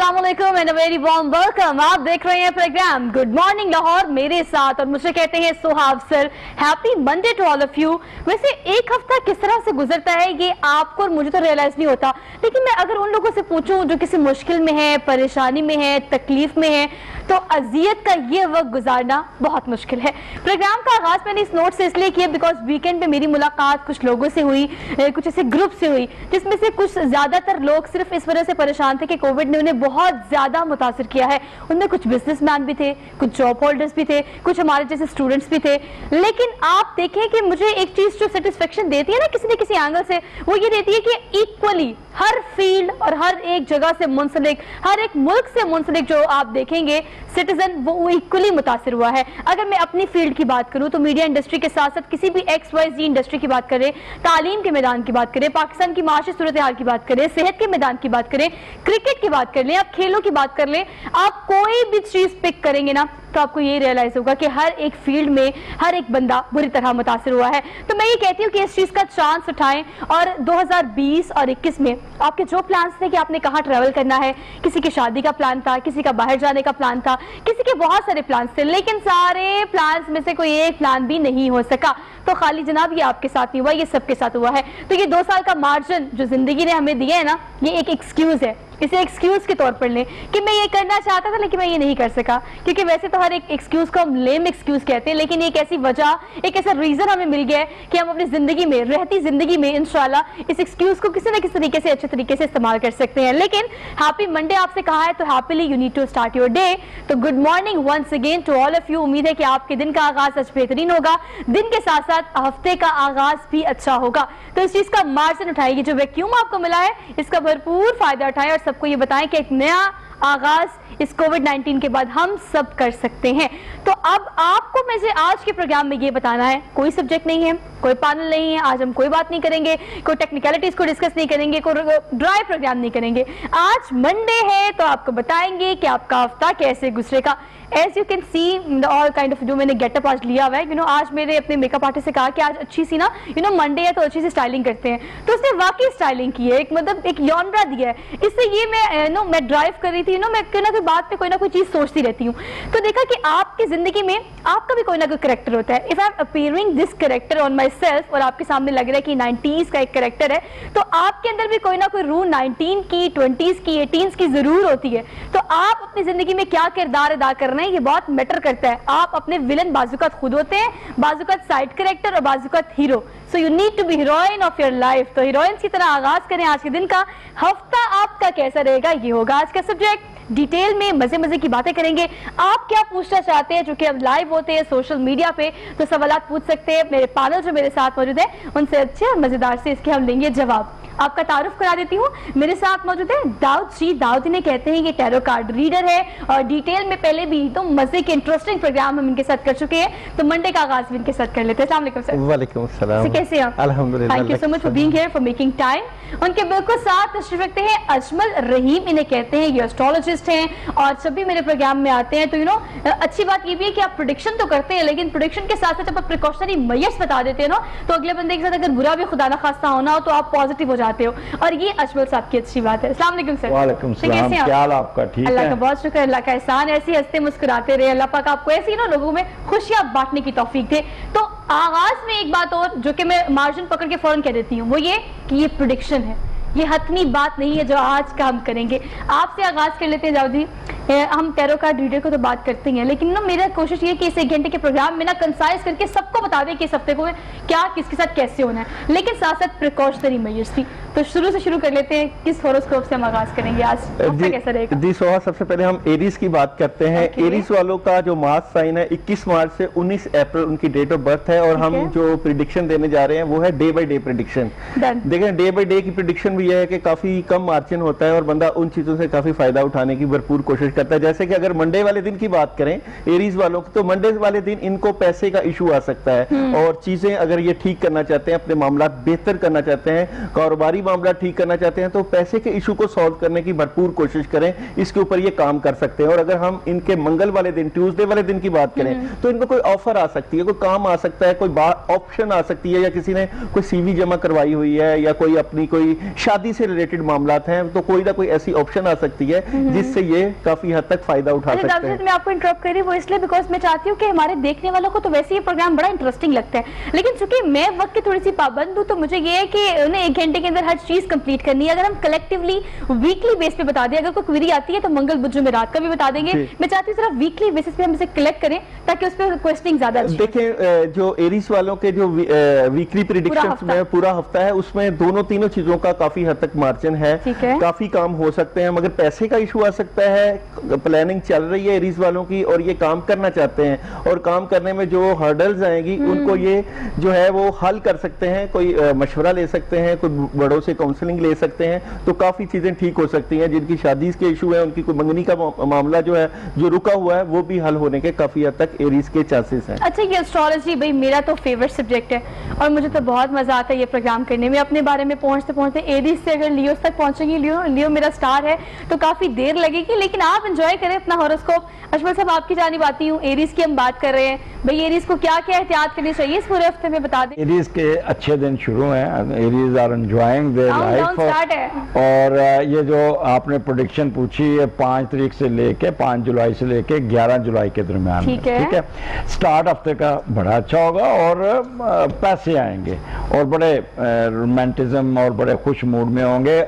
अस्सलाम वालेकुम and a very warm welcome. आप देख रहे हैं प्रोग्राम गुड मॉर्निंग लाहौर मेरे साथ, और मुझे कहते हैं Sohab sir. Happy Monday to all of you. वैसे एक हफ्ता किस तरह से गुजरता है ये आपको और मुझे तो रियलाइज नहीं होता, लेकिन मैं अगर उन लोगों से पूछूं जो किसी मुश्किल में है, परेशानी में है, तकलीफ में है, तो अजियत का ये वक्त गुजारना बहुत मुश्किल है। प्रोग्राम का आगाज मैंने इस नोट से इसलिए किया बिकॉज वीकेंड पे मेरी मुलाकात कुछ लोगों से हुई, कुछ ऐसे ग्रुप से हुई जिसमें से कुछ ज्यादातर लोग सिर्फ इस वजह से परेशान थे कि कोविड ने उन्हें बहुत ज्यादा मुतासिर किया है। उनमें कुछ बिजनेसमैन भी थे, कुछ जॉब होल्डर्स भी थे, कुछ हमारे जैसे स्टूडेंट्स भी थे। लेकिन आप देखें कि मुझे एक चीज जो सेटिस्फेक्शन देती है ना किसी न किसी एंगल से, वो ये देती है कि इक्वली हर फील्ड और हर एक जगह से मुंसलिक, हर एक मुल्क से मुंसलिक जो आप देखेंगे सिटीजन, वो इक्वली मुतासिर हुआ है। अगर मैं अपनी फील्ड की बात करूं तो मीडिया इंडस्ट्री के साथ साथ किसी भी XYZ इंडस्ट्री की बात करें, तालीम के मैदान की बात करें, पाकिस्तान की माशी सूरत हाल की बात करें, सेहत के मैदान की बात करें, क्रिकेट की बात कर लें, आप खेलों की बात कर लें, आप कोई भी चीज पिक करेंगे ना तो आपको ये रियलाइज होगा कि हर एक फील्ड में हर एक बंदा बुरी तरह मुतासिर हुआ है। तो मैं ये कहती हूँ कि इस चीज का चांस उठाएं और 2020 और 21 में आपके जो प्लान्स थे कि आपने कहाँ ट्रैवल करना है, किसी की शादी का प्लान था, किसी का बाहर जाने का प्लान था, किसी के बहुत सारे प्लान्स थे, लेकिन सारे प्लान्स में से कोई एक प्लान भी नहीं हो सका। तो खाली जनाब ये आपके साथ नहीं हुआ, ये सबके साथ हुआ है। तो ये 2 साल का मार्जिन जो जिंदगी ने हमें दिया है ना, ये एक एक्सक्यूज है। इसे एक्सक्यूज के तौर पर लें कि मैं ये करना चाहता था लेकिन मैं ये नहीं कर सका, क्योंकि वैसे तो हर एक एक्सक्यूज को हम लेम एक्सक्यूज कहते हैं, लेकिन एक ऐसी वजह, एक ऐसा रीजन हमें मिल गया है कि हम अपनी जिंदगी में, रहती जिंदगी में इंशाल्लाह इस एक्सक्यूज को किसी न किसी तरीके से अच्छे तरीके से इस्तेमाल कर सकते हैं। लेकिन हैप्पी मंडे आपसे कहा है तो happily you need to start your day. तो good morning once again to all of you. उम्मीद है कि आपके दिन का आगाज आज बेहतरीन होगा, दिन के साथ साथ हफ्ते का आगाज भी अच्छा होगा। तो इस चीज का मार्जिन उठाइए, जो वैक्यूम आपको मिला है इसका भरपूर फायदा उठाएं और सबको ये बताएं कि एक नया आगाज इस कोविड-19 के बाद हम सब कर सकते हैं। तो अब आपको मुझे आज के प्रोग्राम में ये बताना है, कोई सब्जेक्ट नहीं है, कोई पैनल नहीं है, आज हम कोई बात नहीं करेंगे, कोई टेक्निकलिटीज को डिस्कस नहीं करेंगे, कोई ड्राई प्रोग्राम नहीं करेंगे। आज मंडे है तो आपको बताएंगे कि आपका हफ्ता कैसे गुजरेगा। As you can see all kind of जो मैंने गेटअप आज लिया हुआ है, आज मेरे अपने मेकअप आर्टिस्ट से कहा कि आज अच्छी सी ना मंडे है तो अच्छी सी स्टाइलिंग करते हैं, तो उसने वाकई स्टाइलिंग की है, एक मतलब एक यॉनरा दिया है। इससे ये मैं ड्राइव कर रही थी, मैं कोई ना कोई बात पे कोई ना कोई चीज सोचती रहती हूँ, तो देखा कि आपकी जिंदगी में आपका भी कोई ना कोई कैरेक्टर होता है। If I am appearing this character on my self और आपके सामने लग रहा है कि 90s का एक कैरेक्टर है, तो आपके अंदर भी कोई ना कोई रूह 19 की, 20s की, 18s की जरूर होती है। तो आप अपनी जिंदगी में क्या किरदार अदा कर रहे हैं ये बहुत मैटर करता है। आप अपने विलन बाजुकात खुद होते हैं, बाजुकात साइड कैरेक्टर और बाजुकात hero. So you need to be heroine of your life. तो हीरोइन की तरह आगाज करें आज के दिन का। हफ्ता आपका कैसा रहेगा ये होगा आज का सब्जेक्ट। डिटेल में मजे मजे की बातें करेंगे। आप क्या पूछना चाहते हैं, जो कि अब लाइव होते हैं सोशल मीडिया पे, तो सवालात पूछ सकते हैं। मेरे पैनल जो मेरे साथ मौजूद है उनसे अच्छे और मजेदार से इसके हम लेंगे जवाब। आपका तारुफ करा देती हूँ, मेरे साथ मौजूद है दाऊद जी। दाऊद इन्हें कहते हैं ये टैरो कार्ड रीडर है और डिटेल में पहले भी तो मजे के इंटरेस्टिंग प्रोग्राम हम इनके साथ कर चुके हैं, तो मंडे का आगाज भी इनके साथ कर लेते हैं। अस्सलाम वालेकुम सर। वालेकुम सलाम। कैसे हैं आप? अल्हम्दुलिल्लाह। Thank you so much for being here, for making time. उनके बिल्कुल साथ तशरीफ रखते हैं अजमल रहीम। इन्हें कहते हैं ये एस्ट्रोलॉजिस्ट हैं और जब भी मेरे प्रोग्राम में आते हैं तो अच्छी बात ये भी है कि आप प्रेडिक्शन तो करते हैं, लेकिन प्रेडिक्शन के साथ साथ जब आप प्रिकॉशनरी मेजर्स बता देते हैं ना, तो अगले बंदे के साथ अगर बुरा भी खुदा ना खास्ता होना हो तो आप पॉजिटिव हो जाते हो, और ये अजमल साहब की अच्छी बात है। अस्सलाम वालेकुम सर। वालेकुम सलाम। क्या हाल आपका? ठीक है, अल्लाह का बहुत शुक्र, अल्लाह का एहसान। ऐसे हंसते मुस्कुराते रहे, अल्लाह पाक आपको ऐसी लोगों में खुशियां बांटने की तौफीक दे। तो आगाज में एक बात और जो कि मैं मार्जिन पकड़ के फौरन कह देती हूँ, वो ये कि ये प्रेडिक्शन है, ये हतमी बात नहीं है जो आज का हम करेंगे। आपसे आगाज कर लेते हैं जाओ जी। हम टैरो कार्ड रीडर को तो बात करते हैं, लेकिन मेरा कोशिश ये कि इस 1 घंटे के प्रोग्राम में कंसाइज करके सबको बता दें कि इस हफ्ते को क्या किसके साथ कैसे होना है, लेकिन साथ साथ प्रिकॉशनरी मेजर्स भी। तो शुरू से शुरू कर लेते हैं, किस होरोस्कोप से हम आगाज करेंगे आज? कैसा रहेगा जी सोहा? सबसे पहले हम एरीज की बात करते हैं। एरीज वालों का जो मार्च साइन है 21 मार्च से 19 अप्रैल उनकी डेट ऑफ बर्थ है, और हम जो प्रिडिक्शन देने जा रहे हैं वो है डे बाय डे प्रिडिक्शन। देखें, डे बाय डे की प्रिडिक्शन भी यह है कि काफी कम मार्जिन होता है और बंदा उन चीजों से काफी फायदा उठाने की भरपूर कोशिश क्रिएट करता है। जैसे कि अगर मंडे वाले दिन की बात करें एरीज वालों की, तो मंडे वाले दिन इनको पैसे का इशू आ सकता है और चीजें अगर ये ठीक करना चाहते हैं, अपने मामला बेहतर करना चाहते हैं, कारोबारी मामला ठीक करना चाहते हैं, तो पैसे के इशू को सॉल्व करने की भरपूर कोशिश करें, इसके ऊपर ये काम कर सकते हैं। और अगर हम इनके मंगल वाले दिन, ट्यूसडे वाले दिन की बात करें, तो इनको कोई ऑफर आ सकती है, कोई काम आ सकता है, कोई ऑप्शन आ सकती है, या किसी ने कोई सीवी जमा करवाई हुई है, या कोई अपनी कोई शादी से रिलेटेड मामलात हैं, तो कोई ना कोई ऐसी ऑप्शन आ सकती है जिससे ये काफी हद तक फायदा उठा सकते हैं। मैं आपको इंटरप्ट कर रही हूँ वो इसलिए बिकॉज मैं चाहती हूँ कि हमारे देखने वालों को तो वैसे ये प्रोग्राम बड़ा इंटरेस्टिंग लगता है, लेकिन चूंकि मैं वक्त की थोड़ी सी पाबंद हूँ, तो मुझे ये है कि उन्हें 1 घंटे के अंदर हर चीज कंप्लीट करनी है। अगर हम कलेक्टिवली वीकली बेस पे बता दें, अगर कोई क्वेरी आती है तो मंगल बुध जुमेरात का भी बता देंगे। मैं चाहती हूँ सिर्फ वीकली बेसिस पे हम इसे कलेक्ट करें ताकि उस पर क्वेश्चनिंग ज्यादा देखें। जो एरीज वालों के जो वीकली प्रेडिक्शंस में पूरा हफ्ता है, उसमें दोनों तीनों चीजों का काफी हद तक मार्जिन है, काफी काम हो सकते हैं, मगर पैसे का इशू आ सकता है। प्लानिंग चल रही है एरीज वालों की और ये काम करना चाहते हैं, और काम करने में जो हर्डल्स आएंगी उनको ये जो है वो हल कर सकते हैं, कोई मशवरा ले सकते हैं, कोई बड़ों से काउंसलिंग ले सकते हैं, तो काफी चीजें ठीक हो सकती हैं। जिनकी शादी के इशू है, उनकी कोई मंगनी का मामला जो है जो रुका हुआ है, वो भी हल होने के काफी हद तक एरीज के चांसेस हैं। अच्छा, ये एस्ट्रोलॉजी भाई मेरा तो फेवरेट सब्जेक्ट है और मुझे तो बहुत मजा आता है ये प्रोग्राम करने में। अपने बारे में पहुंचते पहुंचते एरीज से अगर लियो तक पहुंचेंगे, लियो मेरा स्टार है, तो काफी देर लगेगी, लेकिन आप एंजॉय करें अपना हॉरोस्कोप। अजमल साहब, आपकी जानिब आती हूँ, एरीज की हम बात कर रहे हैं भाई, एरीज को क्या क्या एहतियात करनी चाहिए इस पूरे हफ्ते में, बता दें। एरीज के अच्छे दिन शुरू हैं, Aries are enjoying their life, और ये जो आपने प्रेडिक्शन पूछी है 5 तारीख से लेके 5 जुलाई से लेके 11 जुलाई के दरमियान, ठीक है। स्टार्ट हफ्ते का बड़ा अच्छा होगा और पैसे आएंगे और बड़े रोमांटिज्म और बड़े खुश मूड में होंगे।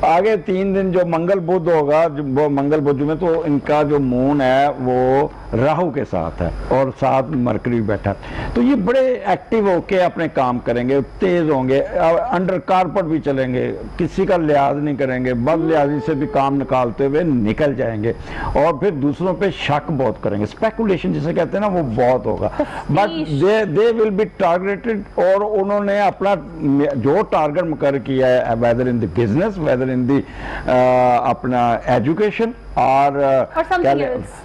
आगे 3 दिन जो मंगल बुध होगा, वो मंगल बुध में तो इनका जो मून है वो राहु के साथ है और साथ मरकरी बैठा, तो ये बड़े एक्टिव होके अपने काम करेंगे, तेज होंगे, अंडर कारपेट भी चलेंगे, किसी का लिहाज नहीं करेंगे, बद लिहाजी से भी काम निकालते हुए निकल जाएंगे, और फिर दूसरों पे शक बहुत करेंगे, स्पेकुलेशन जिसे कहते हैं ना, वो बहुत होगा। But they will be targeted, और उन्होंने अपना जो टारगेट मुकर किया है, whether in the business, whether in the अपना एजुकेशन और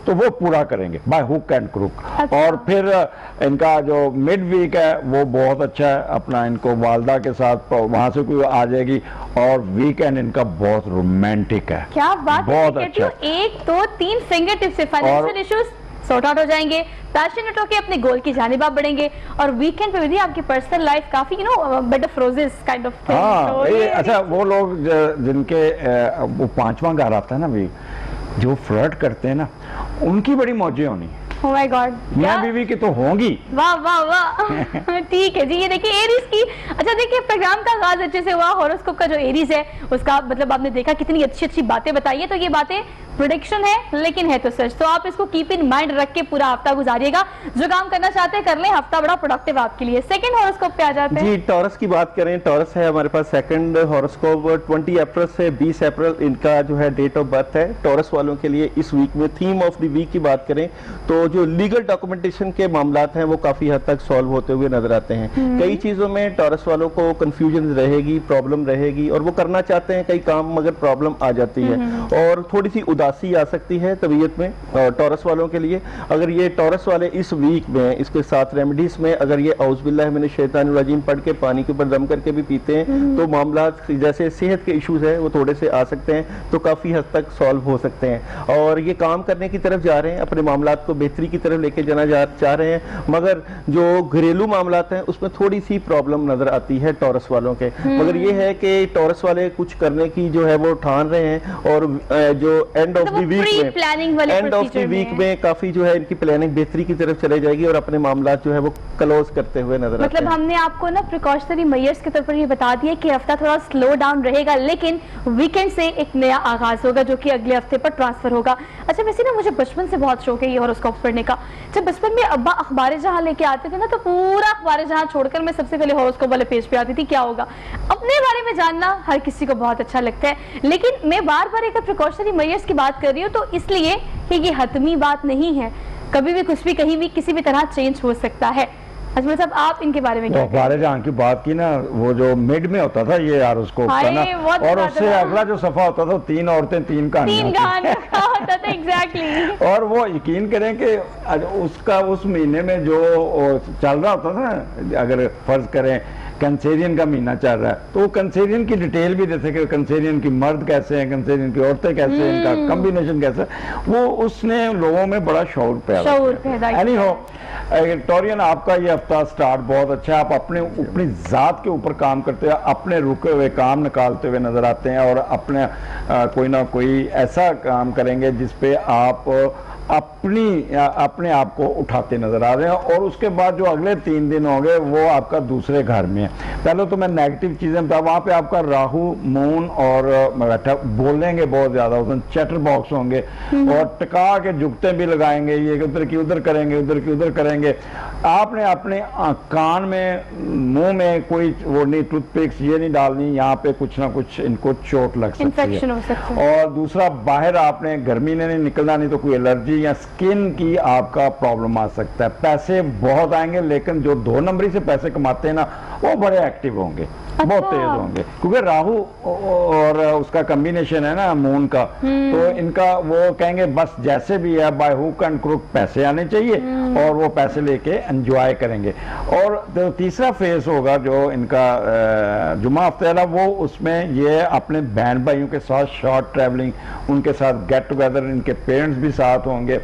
तो वो पूरा करेंगे बाय हुक एंड क्रुक। और फिर इनका जो मिड वीक है वो बहुत अच्छा है, अपना इनको वालदा के साथ वहां से कोई आ जाएगी, और वीकेंड इनका बहुत रोमांटिक है। क्या बात, बहुत अच्छा। 1 2 3 फिंगर टिप से फाइनेंशियल इश्यूज सॉर्ट आउट हो जाएंगे, पैशनेट होकर अपने गोल की जानिब आप बढ़ेंगे, और वीकेंड पे भी आपकी पर्सनल लाइफ काफी bed of roses kind of thing. हाँ, अच्छा, वो लोग जिनके वो 5वां घर आता है ना, भी जो फ्लर्ट करते हैं ना, उनकी बड़ी मौजें होनी। Oh my God, मैं बीवी की तो होंगी। वाह वाह वाह। ठीक है जी, ये देखिए एरीज की। अच्छा देखिए, प्रोग्राम का आगाज अच्छे से हुआ, हॉरोस्कोप का जो एरीज है उसका मतलब आपने देखा कितनी अच्छी अच्छी बातें बताई है, तो ये बातें प्रेडिक्शन है लेकिन है तो सच, तो आप इसको कीप इन माइंड रख के पूरा हफ्ता गुजारिएगा। जो काम करना चाहते हैं कर लें, हफ्ता बड़ा प्रोडक्टिव आपके लिए। सेकंड हॉरोस्कोप पे आ जाते हैं जी। टॉरस की बात करें, टॉरस है हमारे पास सेकंड हॉरोस्कोप, 20 अप्रैल से 20 अप्रैल इनका जो है डेट ऑफ बर्थ है। टॉरस वालों के लिए इस वीक में थीम ऑफ द वीक की बात करें तो जो लीगल डॉक्यूमेंटेशन के मामलात हैं वो काफी हद तक सॉल्व होते हुए नजर आते हैं। कई चीजों में टॉरस वालों को कंफ्यूजन रहेगी, प्रॉब्लम रहेगी, और वो करना चाहते हैं कई काम मगर प्रॉब्लम आ जाती है, और थोड़ी सी उदासी आ सकती है तबीयत में टॉरस वालों के लिए। अगर ये टॉरस वाले इस वीक में इसके साथ रेमेडीज में अगर ये औज़ुबिल्लाहि मिनश शैतानिर रजीम पढ़ के पानी के ऊपर दम करके भी पीते हैं तो मामला जैसे सेहत के इश्यूज है वो थोड़े से आ सकते हैं, तो काफी हद तक सॉल्व हो सकते हैं। और ये काम करने की तरफ जा रहे हैं, अपने मामलात को बेहतरी की तरफ लेके जाना चाह रहे हैं, मगर जो घरेलू मामलात हैं उसमें थोड़ी सी प्रॉब्लम नजर आती है टॉरस वालों के। मगर ये है कि टॉरस वाले कुछ करने की जो है वो ठान रहे हैं, और जो एंड ऑफ द वीक में काफी जो है इनकी प्लानिंग बेहतरी की तरफ चले जाएगी, और अपने मामला जो है वो क्लोज करते हुए नजर आते हैं। मतलब हमने आपको ना प्रिकॉशनरी मेजर्स के तौर पर ये बता दिया कि हफ्ता थोड़ा स्लो डाउन रहेगा, लेकिन वीकेंड से एक नया आगाज होगा जो कि अगले हफ्ते पर ट्रांसफर होगा। अच्छा, वैसे ना मुझे बचपन से बहुत शौक है ये हॉरोस्कोप पढ़ने का। जब बचपन में अब्बा अखबार जहां लेके आते थे ना, तो पूरा अखबार जहां छोड़कर मैं सबसे पहले हॉरोस्कोप वाले पेज पे आती थी, क्या होगा। अपने बारे में जानना हर किसी को बहुत अच्छा लगता है, लेकिन मैं बार बार एक प्रिकॉशनरी मेजर्स की बात कर रही हूँ तो इसलिए कि ये हतमी बात नहीं है, कभी भी कुछ भी कहीं भी किसी भी तरह चेंज हो सकता है। अजमल साहब आप इनके बारे में तो क्या हमारे जहाँ की बात की ना, वो जो मिड में होता था ये हॉरोस्कोप का ना, हाय, बहुत और ज्यादा उससे था। अगला जो सफा होता था 3 औरतें 3 तीन कहानियां थी। गाने का होता था एग्जैक्टली। और वो यकीन करें कि उसका उस महीने में जो चल रहा होता था, अगर फर्ज करें कंसेरियन का महीना चल रहा है, तो वो कंसेरियन की डिटेल भी देते कि कंसेरियन की मर्द कैसे हैं, कंसेरियन की औरतें कैसे हैं, इनका कॉम्बिनेशन कैसा है, वो उसने लोगों में बड़ा शौर पैदा किया। एनी हो टोरियन, आपका ये हफ्ता स्टार्ट बहुत अच्छा है। आप अपनी जात के ऊपर काम करते हैं, अपने रुके हुए काम निकालते हुए नजर आते हैं, और अपने कोई ना कोई ऐसा काम करेंगे जिसपे आप अपने आप को उठाते नजर आ रहे हैं। और उसके बाद जो अगले 3 दिन होंगे वो आपका दूसरे घर में है। पहले तो मैं नेगेटिव चीजें बता, वहां पे आपका राहु, मून और बैठा बोलेंगे बहुत ज्यादा, उसमें चैटर बॉक्स होंगे और टिका के जुगते भी लगाएंगे, ये उधर की उधर करेंगे, उधर की उधर करेंगे। आपने अपने कान में, मुंह में कोई वो नहीं, टूथपिक्स ये नहीं डालनी, यहाँ पे कुछ ना कुछ इनको चोट लग सकती इन्फेक्शन है। हो सकता है। और दूसरा, बाहर आपने गर्मी ने नहीं निकलना, नहीं तो कोई एलर्जी या स्किन की आपका प्रॉब्लम आ सकता है। पैसे बहुत आएंगे, लेकिन जो 2 नंबरी से पैसे कमाते हैं ना, वो बड़े एक्टिव होंगे, बहुत तेज होंगे, क्योंकि राहु और उसका कॉम्बिनेशन है ना मून का, तो इनका वो कहेंगे बस जैसे भी है बाय हुक एंड क्रुक पैसे आने चाहिए, और वो पैसे लेके एंजॉय करेंगे। और तो तीसरा फेज होगा जो इनका जुमा हफ्ता, वो उसमें ये अपने बहन भाइयों के साथ शॉर्ट ट्रैवलिंग, उनके साथ गेट टुगेदर, इनके पेरेंट्स भी साथ होंगे,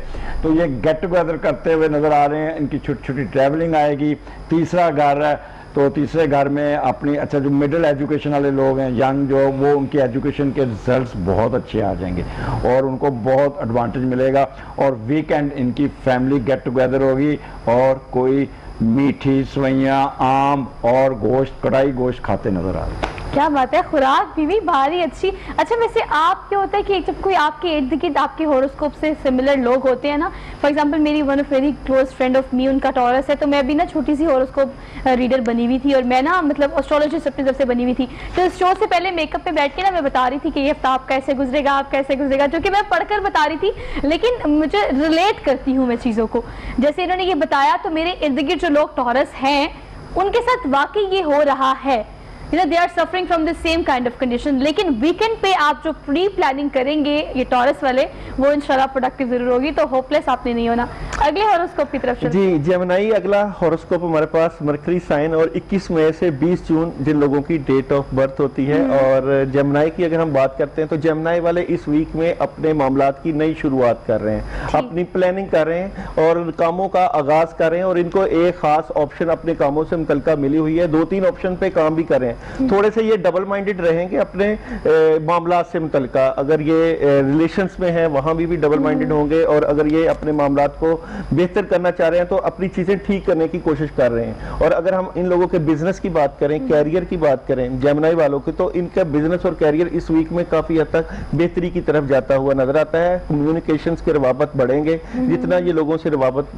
तो ये गेट टुगेदर करते हुए नजर आ रहे हैं। इनकी छोटी छोटी ट्रैवलिंग आएगी। तीसरा घर है, तो तीसरे घर में अपनी, अच्छा जो मिडिल एजुकेशन वाले लोग हैं, यंग जो, वो उनकी एजुकेशन के रिजल्ट्स बहुत अच्छे आ जाएंगे और उनको बहुत एडवांटेज मिलेगा। और वीकेंड इनकी फैमिली गेट टुगेदर होगी, और कोई मीठी सवैयाँ, आम और गोश्त, कढ़ाई गोश्त खाते नजर आ रहे हैं। क्या बात है, खुराक भी भारी अच्छी। अच्छा, वैसे आप क्या होता है कि जब कोई आपके इर्द गिर्द आपके हॉरोस्कोप से सिमिलर लोग होते हैं ना, फॉर एग्जांपल मेरी one of very close friend of me, उनका टॉरस है, तो मैं भी ना छोटी सी हॉरोस्कोप रीडर बनी हुई थी, और मैं ना मतलब एस्ट्रोलॉजिस्ट अपनी तरफ से बनी हुई थी। तो इस शो से पहले मेकअप पे बैठ के ना मैं बता रही थी कि ये हफ्ता आप कैसे गुजरेगा, आप कैसे गुजरेगा, जो कि मैं पढ़कर बता रही थी, लेकिन मुझे रिलेट करती हूँ मैं चीज़ों को। जैसे इन्होंने ये बताया, तो मेरे इर्द गिर्द जो लोग टॉरस हैं उनके साथ वाकई ये हो रहा है, they are suffering from the same kind of condition. लेकिन वीकेंड पे आप जो प्री प्लानिंग करेंगे ये टॉरस वाले, वो इंशाल्लाह प्रोडक्टिव जरूर होगी। तो होपलेस आपने नहीं होना। अगले हॉरोस्कोप की तरफ चलते जी, जेमिनी अगला हॉरोस्कोप हमारे पास मरकरी साइन, और 21 मई से 20 जून जिन लोगों की डेट ऑफ बर्थ होती है। और जेमिनी की अगर हम बात करते हैं, तो जेमिनी वाले इस वीक में अपने मामलात की नई शुरुआत कर रहे हैं, अपनी प्लानिंग कर रहे हैं और कामों का आगाज कर रहे हैं, और इनको एक खास ऑप्शन अपने कामों से मुतल्लिका मिली हुई है। 2-3 ऑप्शन पे काम भी कर रहे हैं। थोड़े से ये डबल माइंडेड रहेंगे अपने मामलात से मुतल्लिका। अगर ये रिलेशंस में है वहां भी डबल माइंडेड होंगे, और अगर ये अपने मामलात को बेहतर करना चाह रहे हैं तो अपनी चीजें ठीक करने की कोशिश कर रहे हैं। और अगर हम इन लोगों के बिजनेस की बात करें, कैरियर की बात करें जेमिनी वालों की, तो इनका बिजनेस और कैरियर इस वीक में काफी हद तक बेहतरी की तरफ जाता हुआ नजर आता है। कम्युनिकेशंस के रवाबत बढ़ेंगे, जितना ये लोगों से रवाबत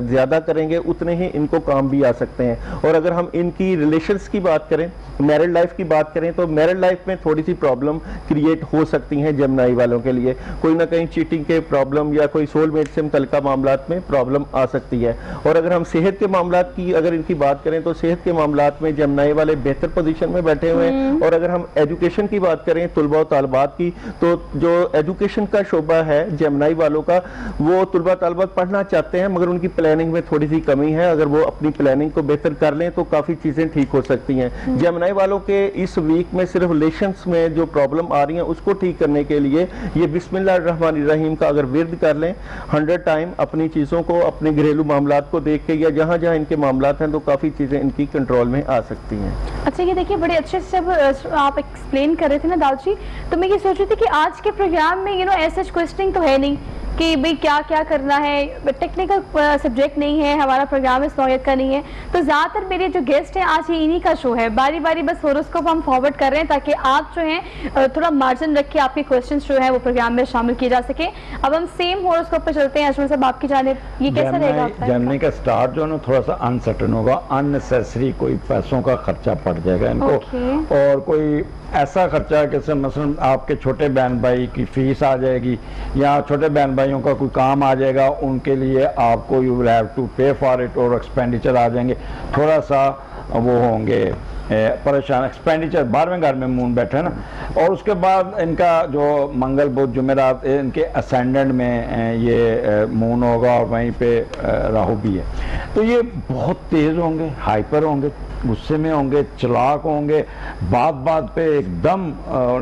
ज्यादा करेंगे उतने ही इनको काम भी आ सकते हैं। और अगर हम इनकी रिलेशंस की बात करें, मैरिड लाइफ की बात करें, तो मैरिड लाइफ में थोड़ी सी प्रॉब्लम क्रिएट हो सकती हैं जेमिनी वालों के लिए। कोई ना कहीं चीटिंग के प्रॉब्लम या कोई सोलमेट से मुतल्लिका मामलात में प्रॉब्लम आ सकती है। और अगर हम सेहत के मामलात की अगर इनकी बात करें, तो सेहत के मामलात में जेमिनी वाले बेहतर पोजीशन में बैठे हुए हैं। और अगर हम एजुकेशन की बात करें, तुलबा और तालबात की, तो जो एजुकेशन का शोबा है जेमिनी वालों का, वो तुलबा तालबात पढ़ना चाहते हैं, मगर उनकी प्लानिंग में थोड़ी सी कमी है। अगर वो अपनी प्लानिंग को बेहतर कर लें तो काफी चीजें ठीक हो सकती हैं। जेमिनी वालों के इस वीक में सिर्फ रिलेशंस में जो प्रॉब्लम आ रही है उसको ठीक करने के लिए ये बिस्मिल्लाहिर्रहमानिर्रहीम का अगर विर्द कर लें 100 टाइम, अपनी चीजों को, अपने घरेलू मामलात को देख के, या जहां जहां इनके मामलात हैं, तो काफी चीजें इनकी कंट्रोल में आ सकती हैं। अच्छा, ये देखिए बड़े अच्छे से जब आप एक्सप्लेन कर रहे थे ना दाऊद जी, तो मैं ये सोच रही थी कि आज के प्रोग्राम में ऐसा क्वेश्चनिंग तो है नहीं कि भाई क्या क्या करना है, टेक्निकल सब्जेक्ट नहीं है, हमारा प्रोग्राम इस नौयत का नहीं है। तो ज़्यादातर मेरे जो गेस्ट हैं आज ये इन्हीं का शो है, बारी बारी बस हॉरोस्कोप हम फॉरवर्ड कर रहे हैं ताकि आप जो हैं थोड़ा मार्जिन रख के आपके क्वेश्चंस जो है वो प्रोग्राम में शामिल किए जा सके। अब हम सेम हॉरोस्कोप पे चलते हैं। अजमल साहब आपकी जानिब ये कैसा रहेगा? जेमिनी का स्टार्ट जो है ना थोड़ा सा अनसर्टन होगा, अननेसेसरी कोई पैसों का खर्चा पड़ जाएगा इनको। और कोई ऐसा खर्चा जैसे मसलन आपके छोटे बहन भाई की फीस आ जाएगी, या छोटे बहन भाई भाइयों का कोई काम आ जाएगा, उनके लिए आपको यू विल हैव टू पे फॉर इट, और एक्सपेंडिचर आ जाएंगे, थोड़ा सा वो होंगे परेशान, एक्सपेंडिचर 12वें घर में मून बैठा है ना। और उसके बाद इनका जो मंगल बुध जुमेरात इनके असेंडेंट में ये मून होगा, और वहीं पे राहु भी है। तो ये बहुत तेज़ होंगे, हाइपर होंगे, गुस्से में होंगे, चालाक होंगे, बात बात पे एकदम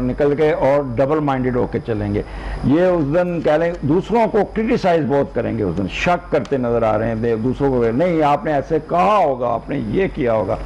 निकल के और डबल माइंडेड होके चलेंगे। ये उस दिन कह लें दूसरों को क्रिटिसाइज बहुत करेंगे, उस दिन शक करते नजर आ रहे हैं दूसरों को, नहीं आपने ऐसे कहा होगा, आपने ये किया होगा।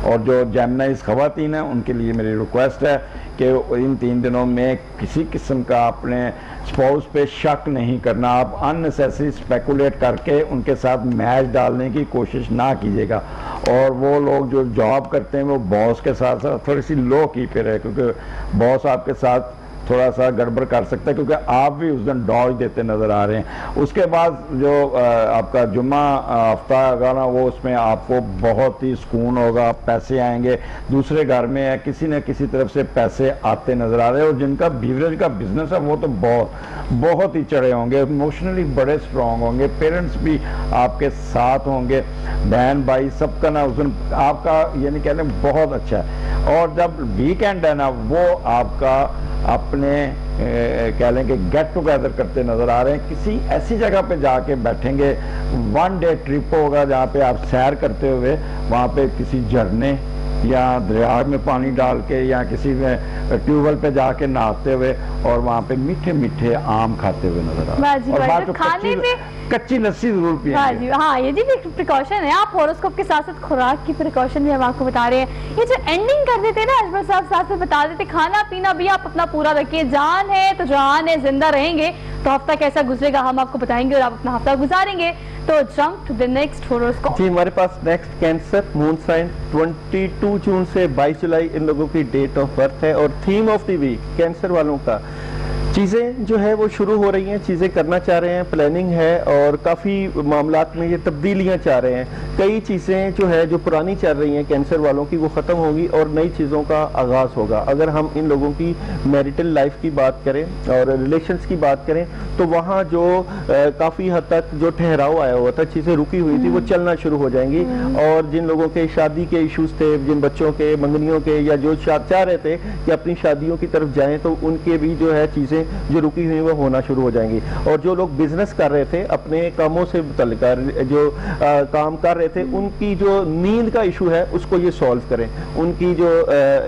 और जो जेमिनाइज खवातीन हैं उनके लिए मेरी रिक्वेस्ट है कि इन 3 दिनों में किसी किस्म का अपने स्पाउस पे शक नहीं करना, आप अननेसेसरी स्पेकुलेट करके उनके साथ मैच डालने की कोशिश ना कीजिएगा। और वो लोग जो जॉब करते हैं वो बॉस के साथ साथ थोड़ी सी लो की पे रहे, क्योंकि बॉस आपके साथ थोड़ा सा गड़बड़ कर सकता है, क्योंकि आप भी उस दिन डॉज देते नज़र आ रहे हैं। उसके बाद जो आपका जुम्मा हफ्ता होगा ना, वो उसमें आपको बहुत ही सुकून होगा, पैसे आएंगे, दूसरे घर में है किसी न किसी तरफ से पैसे आते नज़र आ रहे हैं। और जिनका बीवरेज का बिजनेस है वो तो बहुत ही चढ़े होंगे, इमोशनली बड़े स्ट्रांग होंगे, पेरेंट्स भी आपके साथ होंगे, बहन भाई सबका ना उस दिन आपका यानी कह लें बहुत अच्छा है। और जब वीकेंड है ना, वो आपका अपने कह लें कि गेट टुगेदर करते नजर आ रहे हैं, किसी ऐसी जगह पे जाके बैठेंगे, 1 डे ट्रिप होगा जहाँ पे आप सैर करते हुए वहाँ पे किसी झरने या दरिया में पानी डाल के या किसी ट्यूबवेल पे जाके नहाते हुए और वहाँ पे मीठे मीठे आम खाते हुए नजर आ रहे हैं। और बात तो कच्ची लस्सी जरूर पिएंगे। हाँ, ये भी एक प्रिकॉशन है। आप हॉरोस्कोप के साथ साथ खुराक की प्रिकॉशन भी हम आपको बता रहे हैं। ये जो एंडिंग कर देते ना अजमल साहब, साथ में बता देते खाना पीना भी आप अपना पूरा रखिए, जान है तो जहान है, जिंदा रहेंगे तो हफ्ता कैसा गुजरेगा हम आपको बताएंगे और आप अपना हफ्ता गुजारेंगे। तो jump to the next horoscope. जी, हमारे पास नेक्स्ट कैंसर मून साइन 22 जून से 22 जुलाई इन लोगों की डेट ऑफ बर्थ है। और theme of the week Cancer वालों का चीज़ें जो है वो शुरू हो रही हैं, चीज़ें करना चाह रहे हैं, प्लानिंग है और काफ़ी मामलात में ये तब्दीलियां चाह रहे हैं। कई चीज़ें जो है जो पुरानी चल रही हैं कैंसर वालों की वो ख़त्म होगी और नई चीज़ों का आगाज़ होगा। अगर हम इन लोगों की मैरिटल लाइफ की बात करें और रिलेशंस की बात करें तो वहाँ जो काफ़ी हद तक जो ठहराव आया हुआ था, चीज़ें रुकी हुई थी, वो चलना शुरू हो जाएंगी। और जिन लोगों के शादी के इशूज़ थे, जिन बच्चों के मंगनियों के या जो चाह रहे थे कि अपनी शादियों की तरफ जाएँ, तो उनके भी जो है चीज़ें जो रुकी हुई वो होना शुरू हो जाएंगी। और जो लोग बिजनेस कर रहे थे, अपने कामों से मुतल्लिक जो काम कर रहे थे, उनकी जो नींद का इशू है उसको ये सॉल्व करें। उनकी जो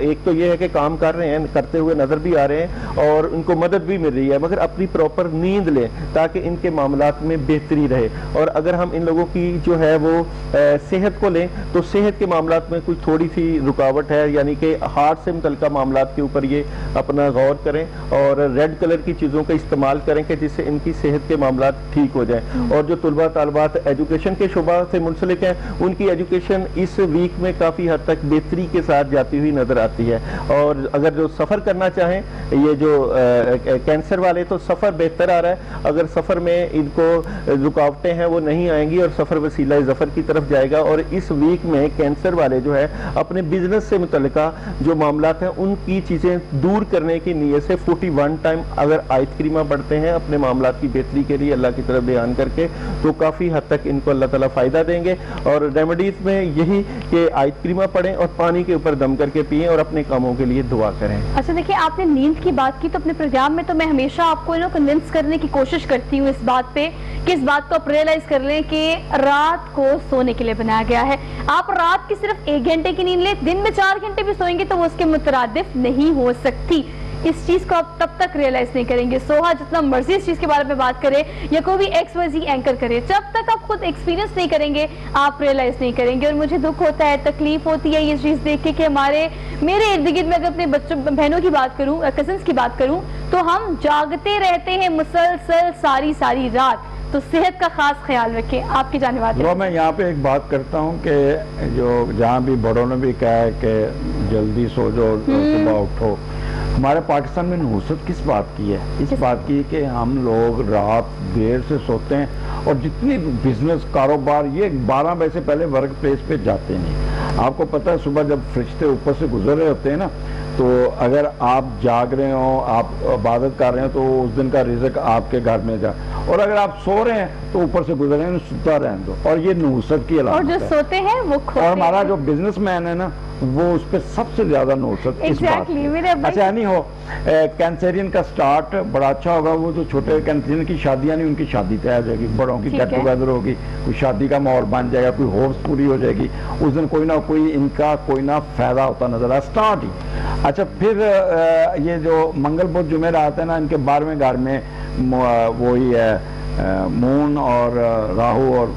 एक तो ये है कि काम कर रहे हैं, करते हुए नजर भी आ रहे हैं और उनको मदद भी मिल रही है, मगर अपनी प्रॉपर नींद लें ताकि इनके मामलात में बेहतरी रहे। और अगर हम इन लोगों की जो है वो सेहत को लें तो सेहत के मामलात में कुछ थोड़ी सी रुकावट है, यानी कि हार्ट से मुतल्लिका मामलात के ऊपर ये अपना गौर करें और रेड कलर की चीज़ों का इस्तेमाल करें कि जिससे इनकी सेहत के मामलात ठीक हो जाएं। और जो तुलबा तालबात एजुकेशन के शुबा से मुंसलिक हैं, उनकी एजुकेशन इस वीक में काफ़ी हद तक बेहतरी के साथ जाती हुई नज़र आती है। और अगर जो सफ़र करना चाहें ये जो कैंसर वाले, तो सफ़र बेहतर आ रहा है। अगर सफ़र में इनको रुकावटें हैं वो नहीं आएंगी और सफ़र वसीला ज़फ़र की तरफ जाएगा। और इस वीक में कैंसर वाले जो है अपने बिजनेस से मुतल्लिका जो मामलात हैं उनकी चीज़ें दूर करने की नीयत से 41 टाइम अगर आयत करीमा पढ़ते हैं अपने मामलात की बेहतरी के लिए अल्लाह की तरफ ध्यान करके, तो काफ़ी हद तक इनको अल्लाह ताला फ़ायदा देंगे। और रेमेडीज़ में यही कि आयत करीमा पढ़ें और पानी के ऊपर दम करके पिएं और अपने कामों के लिए दुआ करें। अच्छा, देखिए आपने नींद की बात की तो अपने प्रोग्राम में तो मैं हमेशा आपको कन्विंस करने की कोशिश करती हूँ इस बात पे कि इस बात को आप रियलाइज कर लें कि रात को सोने के लिए बनाया गया है। आप रात की सिर्फ 1 घंटे की नींद लें, दिन में 4 घंटे भी सोएंगे तो वो उसके मुतरादिफ नहीं हो सकती। इस चीज को आप तब तक रियलाइज नहीं करेंगे। सोहा जितना मर्जी इस चीज के बारे में बात करे या कोई भी XYZ एंकर करे, जब तक आप खुद एक्सपीरियंस नहीं करेंगे आप रियलाइज नहीं करेंगे। और मुझे दुख होता है, तकलीफ होती है ये चीज देख के कि मेरे इर्द गिर्द में अगर अपने बच्चों बहनों की बात करूं, कजिन्स की बात करूं, तो हम जागते रहते हैं मुसलसल सारी रात। तो सेहत का खास ख्याल रखें। आपकी जाने तो मैं यहाँ पे एक बात करता हूँ कि जो जहाँ भी बड़ों ने भी कहा है कि जल्दी सो जाओ सुबह उठो, हमारे पाकिस्तान में नहुसत किस बात की है? इस बात की कि हम लोग रात देर से सोते हैं और जितनी बिजनेस कारोबार ये 12 बजे से पहले वर्क प्लेस पे जाते नहीं। आपको पता है सुबह जब फरिश्ते ऊपर से गुजर रहे होते हैं ना, तो अगर आप जाग रहे हो, आप इबादत कर रहे हो, तो उस दिन का रिज़्क आपके घर में जा, और अगर आप सो रहे हैं तो ऊपर से गुजर रहे हैं, सुता रहने दो, और ये नुसरत की और अलामत जो है। सोते हैं वो खोते और हमारा हैं। जो बिजनेसमैन है ना, वो उस पर सबसे ज्यादा नुसरत इस बात Exactly, की। मेरे अब्बा अच्छा नहीं हो, कैंसरियन का स्टार्ट बड़ा अच्छा होगा, वो जो छोटे कैंसरियन की शादियां नहीं, उनकी शादी तय हो जाएगी, बड़ों की ठीक गेट है। टुगेदर होगी, कोई शादी का माहौल बन जाएगा, कोई होप्स पूरी हो जाएगी, उस दिन कोई ना कोई इनका कोई ना फायदा होता नजर आया, स्टार्ट ही। अच्छा फिर ये जो मंगल बुध जुमेरात है ना, इनके 12वें घर में वही है मून और राहु और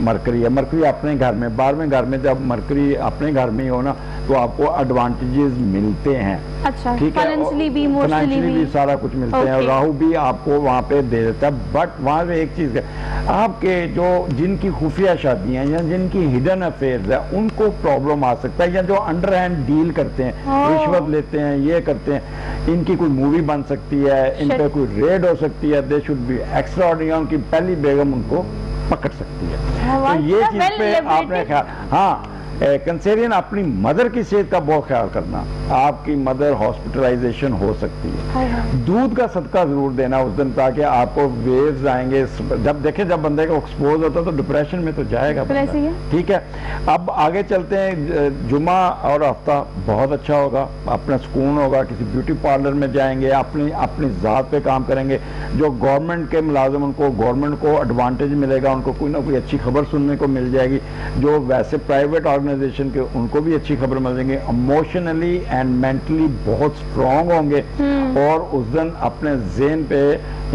मरकरी है। मरकरी अपने घर में, 12वें घर में जब मरकरी अपने घर में ही हो ना, तो आपको एडवांटेजेस मिलते हैं। अच्छा, ठीक है, फाइनेंशियली भी, इमोशनली फाइनेंशियली भी सारा कुछ मिलते हैं, और Okay. राहु भी आपको वहाँ पे दे देता है। बट वहाँ पे एक चीज है, आपके जो जिनकी खुफिया शादियां या जिनकी हिडन अफेयर्स है, उनको प्रॉब्लम आ सकता है, या जो अंडर हैंड डील करते हैं, रिश्वत लेते हैं, ये करते हैं, इनकी कोई मूवी बन सकती है, इन पे कोई रेड हो सकती है, दे शुड बी एक्स्ट्राऑर्डिनरी, उनकी पहली बेगम उनको पकड़ सकती है। तो ये well चीज पे आपने elaborated. ख्याल, हाँ कैंसेरियन अपनी मदर की सेहत का बहुत ख्याल करना, आपकी मदर हॉस्पिटलाइजेशन हो सकती है, दूध का सदका जरूर देना उस दिन, ताकि आपको वेव्स आएंगे, जब देखे जब बंदे का एक्सपोज होता है तो डिप्रेशन में तो जाएगा तो ऐसे ही है। ठीक है, अब आगे चलते हैं। जुमा और हफ्ता बहुत अच्छा होगा, अपना सुकून होगा, किसी ब्यूटी पार्लर में जाएंगे, अपनी अपनी ज़ात पे काम करेंगे, जो गवर्नमेंट के मुलाजिम उनको गवर्नमेंट को एडवांटेज मिलेगा, उनको कोई ना कोई अच्छी खबर सुनने को मिल जाएगी, जो वैसे प्राइवेट ऑर्गेनाइजेशन के उनको भी अच्छी खबर मिल जाएंगे, इमोशनली एंड मेंटली बहुत स्ट्रांग होंगे, और उस दिन अपने ज़हन पे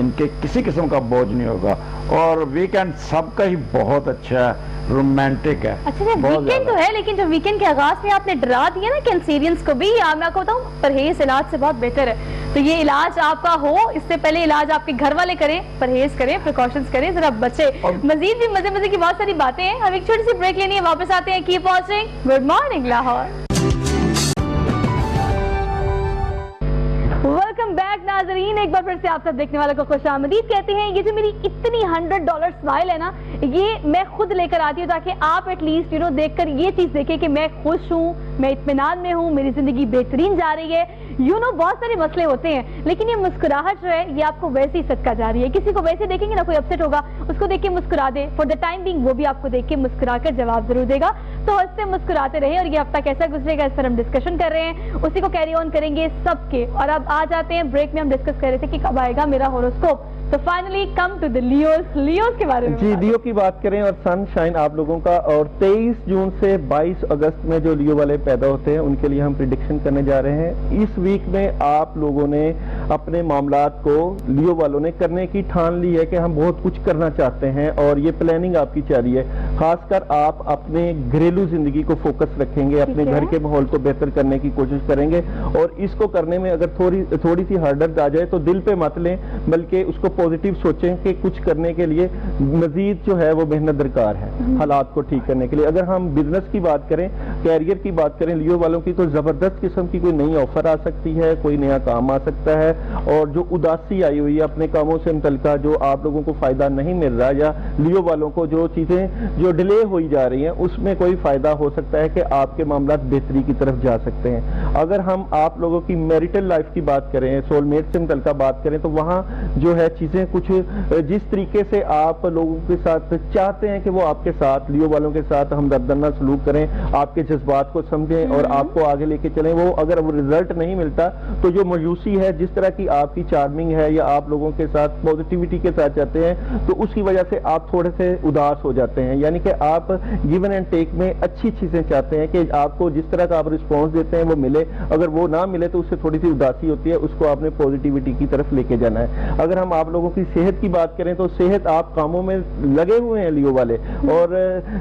इनके किसी किस्म का बोझ नहीं होगा, और वीकेंड सबका ही बहुत अच्छा है, रोमांटिक है। अच्छा बहुत वीकेंड तो ज्यादा। है, लेकिन जो वीकेंड के आगाज में आपने डरा दिया ना कैंसेरियंस को भी, मैं आपको बताऊं परहेज इलाज से बहुत बेहतर है। तो ये इलाज आपका हो, इससे पहले इलाज आपके घर वाले करें, परहेज करें, प्रिकॉशंस करें, जरा बचे। मजीद भी मजे मजे की बहुत सारी बातें हैं, हम एक छोटी सी ब्रेक लेनी है, वापस आते हैं। Keep watching good morning Lahore. Welcome back नाजरीन, एक बार फिर से आप सब देखने वालों को खुशामदीद कहते हैं। ये जो मेरी इतनी $100 स्माइल है ना, ये मैं खुद लेकर आती हूँ, ताकि आप एटलीस्ट देखकर ये चीज देखें कि मैं खुश हूँ, मैं इत्मीनान में हूँ, मेरी जिंदगी बेहतरीन जा रही है। बहुत सारे मसले होते हैं, लेकिन ये मुस्कुराहट जो है ये आपको वैसे ही सदका जा रही है। किसी को वैसे देखेंगे ना, कोई अपसेट होगा, उसको देख के मुस्कुरा दे, फॉर द टाइम बिंग वो भी आपको देख के मुस्कुरा कर जवाब जरूर देगा। तो हंसते मुस्कुराते रहे, और ये हफ्ता कैसा गुजरेगा इस पर हम डिस्कशन कर रहे हैं, उसी को कैरी ऑन करेंगे सबके। और अब आ जाते हैं ब्रेक में, हम डिस्कस कर रहे थे कि कब आएगा मेरा होरोस्कोप, तो finally come to the Leos के बारे में। जी, लियो की बात करें और सनशाइन आप लोगों का, और 23 जून से 22 अगस्त में जो लियो वाले पैदा होते हैं उनके लिए हम प्रिडिक्शन करने जा रहे हैं। इस वीक में आप लोगों ने अपने मामलात को, लियो वालों ने करने की ठान ली है कि हम बहुत कुछ करना चाहते हैं, और ये प्लानिंग आपकी जारी है। खासकर आप अपने घरेलू जिंदगी को फोकस रखेंगे, अपने घर के माहौल को बेहतर करने की कोशिश करेंगे, और इसको करने में अगर थोड़ी सी हार्डर आ जाए तो दिल पे मत लें, बल्कि उसको पॉजिटिव सोचें कि कुछ करने के लिए मजीद जो है वो मेहनत दरकार है हालात को ठीक करने के लिए। अगर हम बिजनेस की बात करें, कैरियर की बात करें लियो वालों की, तो जबरदस्त किस्म की कोई नई ऑफर आ सकती है, कोई नया काम आ सकता है, और जो उदासी आई हुई है अपने कामों से मुतल्लिका, जो आप लोगों को फायदा नहीं मिल रहा, या लियो वालों को जो चीजें जो डिले हुई जा रही हैं उसमें कोई फायदा हो सकता है कि आपके मामला बेहतरी की तरफ जा सकते हैं। अगर हम आप लोगों की मैरिटल लाइफ की बात करें, सोलमेट से मुतल्लिका बात करें, तो वहाँ जो है चीजें कुछ जिस तरीके से आप लोगों के साथ चाहते हैं कि वो आपके साथ, लियो वालों के साथ हमदर्दाना सलूक करें, आपके जज्बात को समझें और आपको आगे लेके चलें, वो अगर वो रिजल्ट नहीं मिलता तो जो मायूसी है, जिस तरह की आपकी चार्मिंग है या आप लोगों के साथ पॉजिटिविटी के साथ जाते हैं, तो उसकी वजह से आप थोड़े से उदास हो जाते हैं। यानी कि आप गिवन एंड टेक में अच्छी चीजें चाहते हैं कि आपको जिस तरह का आप रिस्पॉन्स देते हैं वो मिले, अगर वो ना मिले तो उससे थोड़ी सी उदासी होती है, उसको आपने पॉजिटिविटी की तरफ लेके जाना है। अगर हम आप लोगों की सेहत की बात करें तो सेहत, आप कामों में लगे हुए हैं लियो वाले, और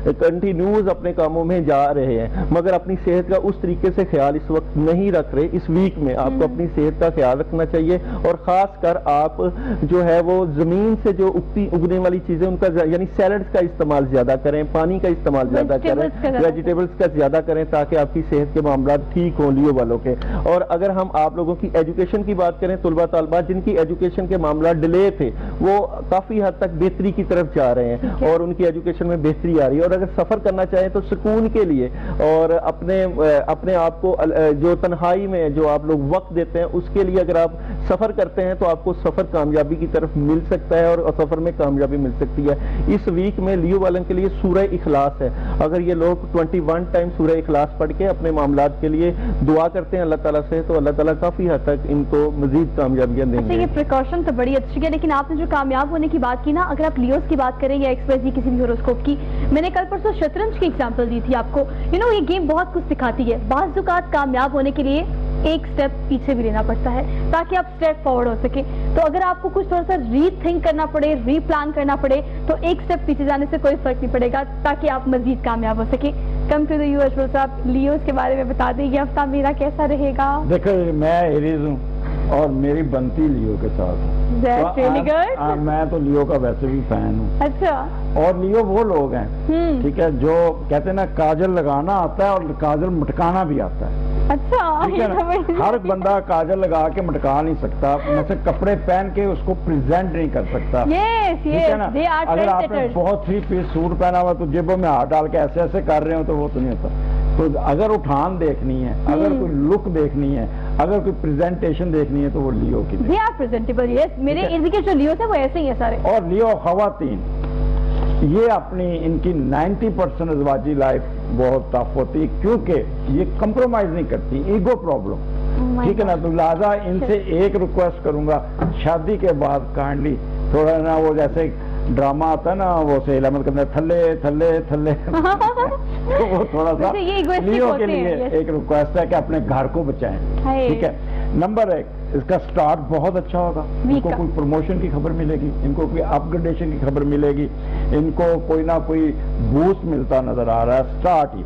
कंटिन्यूज अपने कामों में जा रहे हैं, मगर अपनी सेहत का उस तरीके से ख्याल इस वक्त नहीं रख रहे। इस वीक में आपको अपनी सेहत का ख्याल रखना चाहिए, और खास कर आप जो है वो जमीन से जो उगने वाली चीजें उनका, यानी सैलड्स का इस्तेमाल ज्यादा کریں, پانی کا استعمال زیادہ کریں, ویجیٹیبلز کا زیادہ کریں تاکہ آپ کی صحت کے معاملات ٹھیک ہوں لیو والوں کے. اور اگر ہم آپ لوگوں کی ایجوکیشن کی بات کریں, طلبہ طالبات جن کی ایجوکیشن کے معاملات ڈیلے تھے وہ کافی حد تک بہتری کی طرف جا رہے ہیں اور ان کی ایجوکیشن میں بہتری آ رہی ہے. اور اگر سفر کرنا چاہیں تو سکون کے لیے اور اپنے آپ کو جو تنہائی میں جو آپ لوگ وقت دیتے ہیں اس کے لیے اگر آپ سفر کرتے ہیں تو آپ کو سفر کامیابی کی طرف مل سکتا ہے اور سفر میں کامیابی مل سکتی ہے. اس ویک میں لیو والوں کے لیے سورہ اخلاص ہے. اگر یہ لوگ 21 ٹائم سورہ اخلاص پڑھ کے اپنے معاملات کے لیے دعا کرتے ہیں اللہ تعالیٰ سے تو اللہ تعالیٰ کافی حد تک ان کو مزید کامیابیاں دیں گے. یہ پریکاشن تو بڑی اچھی ہے, لیکن آپ نے جو کامیاب ہونے کی بات کی نا, اگر آپ لیوز کی بات کریں یا ایکسپریس جی کسی بھی ہوروسکوپ کی, میں نے کل پرسوں شطرنج کی ایگزامپل دی تھی آپ کو. یہ گیم بہت کچھ سکھاتی ہے. بعض اوقات کامیاب ہونے کے لیے ایک سٹیپ پیچھے بھی لینا پڑتا ہے تاکہ آپ سٹیپ فارورڈ ہو سکے. تو اگر آپ کو کچھ تھوڑا سا ری تھنک کرنا پڑے, ری پلان کرنا پڑے, تو ایک سٹیپ پیچھے جانے سے کوئی فرق نہیں پڑے گا تاکہ آپ مزید کامیاب ہو سکیں. کم ٹو دی اجمل صاحب, لیوز کے بارے میں بتا دیں یہ ہفتہ میرا کیسا رہے گا؟ دیکھو میں ایریز ہوں اور میری بنتی لیو کے ساتھ ہوں. میں تو لیو کا ویسے بھی فین ہوں. اچھا. اور لیو وہ لوگ ہیں ٹھیک ہے جو کہتے ہیں نا کاجل لگانا آتا ہے اور کاجل مٹکانا بھی آتا ہے. اچھا. ہر بندہ کاجل لگا کے مٹکا نہیں سکتا, ویسے کپڑے پہن کے اس کو پریزنٹ نہیں کر سکتا. ٹھیک ہے نا, اگر آپ نے بہت 3 پیس سوٹ پہنا ہوا تو جیبوں میں ہاتھ ڈال کے ایسے ایسے کر رہے ہو تو وہ تو نہیں ہوتا. تو اگر اٹھان دیکھنی ہے, اگر کوئی لک دیکھنی ہے, اگر کوئی پریزنٹیشن دیکھنی ہے تو وہ لیو کی. They are presentable. یس, میرے ارد گرد جو لیوز ہیں وہ ایسے ہی ہیں سارے. اور لیو خواتین یہ اپنی ان کی 90% ازواجی لائف بہت ٹف ہوتی ہے کیونکہ یہ کمپرومائز نہیں کرتی, ایگو پرابلم. ٹھیک ہے نا, تو لہٰذا ان سے ایک ریکویسٹ کروں گا, شادی کے بعد کائنڈلی تھوڑا نا وہ جیسے ڈرامہ آتا ہے نا وہ سہیل احمد کے اندر تھلے تھلے تھلے تو وہ تھوڑا سا لیو کے لیے ایک ریکویسٹ ہے کہ اپنے گھر کو بچائیں. ٹھیک ہے. نمبر 1, اس کا سٹارٹ بہت اچھا ہوگا. ان کو کوئی پروموشن کی خبر ملے گی, ان کو کوئی اپ گریڈیشن کی خبر ملے گی, ان کو کوئی نہ کوئی بوسٹ ملتا نظر آ رہا ہے سٹارٹ ہی.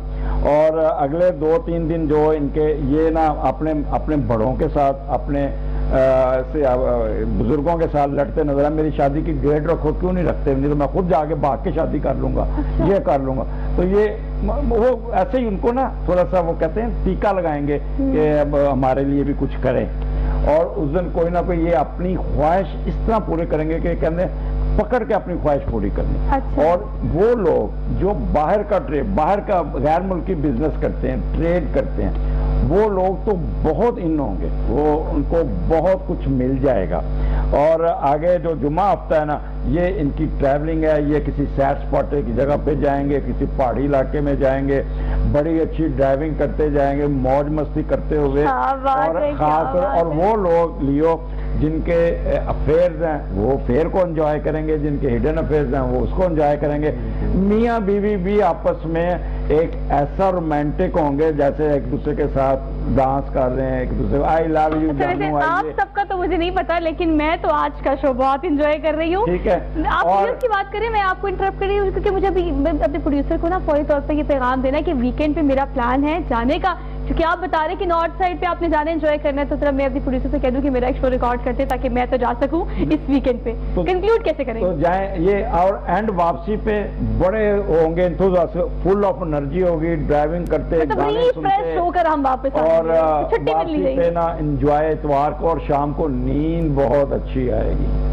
اور اگلے 2-3 دن جو ان کے یہ نا اپنے بڑوں کے ساتھ اپنے بزرگوں کے ساتھ لڑتے نظر آئے. میری شادی کی ڈیٹ رکھو, کیوں نہیں رکھتے, نہیں تو میں خود جا کے بھاگ کے شادی کر لوں گا, یہ کر لوں گا. تو یہ وہ ایسے ہی ان کو نا تھوڑا سا وہ کہتے ہیں ٹیکا لگائیں گے کہ اب ہمارے لیے بھی کچھ کریں. اور اس دن کوئی نہ کوئی یہ اپنی خواہش اس طرح پورے کریں گے کہ کہتے ہیں پکڑ کے اپنی خواہش پوری کرنی. اور وہ لوگ جو باہر کا غیر ملکی بزنس کرتے ہیں, ٹریڈ کرتے ہیں, وہ لوگ تو بہت ان ہوں گے, وہ ان کو بہت کچھ مل جائے گا. اور آگے جو جمعہ ہفتہ ہے نا, یہ ان کی ٹریولنگ ہے, یہ کسی سیر سپاٹے کی جگہ پہ جائیں گے, کسی پہاڑی علاقے میں جائیں گے, بڑی اچھی ڈرائیونگ کرتے جائیں گے, موج مستی کرتے ہوئے. اور خاص اور وہ لوگ لیو جن کے افیئرز ہیں وہ افیئر کو انجوائے کریں گے, جن کے ہڈن افیئرز ہیں وہ اس کو انجوائے کریں گے. میاں بیوی بھی آپس میں ایک ایسا رومانٹک ہوں گے جیسے ایک دوسرے کے ساتھ ڈانس کر رہے ہیں, ایک دوسرے کو آئی لو یو جانو. آپ سب کا تو مجھے نہیں پتا, لیکن میں تو آج کا شو بہت انجوائے کر رہی ہوں. ٹھیک ہے. آپ لیوز کی بات کریں, میں آپ کو انٹرپٹ کر رہی ہوں کیونکہ مجھے ابھی اپنے پروڈیوسر کو نا فوری طور پہ یہ پیغام دینا ہے کہ ویکینڈ پہ میرا پلان ہے جانے کا, کیونکہ آپ بتا رہے کہ نارتھ سائڈ پہ آپ نے جانا انجوائے کرنا ہے. تو ذرا میں اپنی پروڈیوسر سے کہہ دوں کہ میرا ایک شو ریکارڈ کرتے تاکہ میں تو جا سکوں اس ویکینڈ پہ. کنکلوڈ کیسے کریں؟ تو جائیں یہ, اور اینڈ واپسی پہ بڑے ہوں گے, فل آف انرجی ہوگی, ڈرائیونگ کرتے گانے سنتے, ہو کر ہم واپس اور واپسی پہ نا انجوائے اتوار کو, اور شام کو نیند بہت اچھی آئے گی.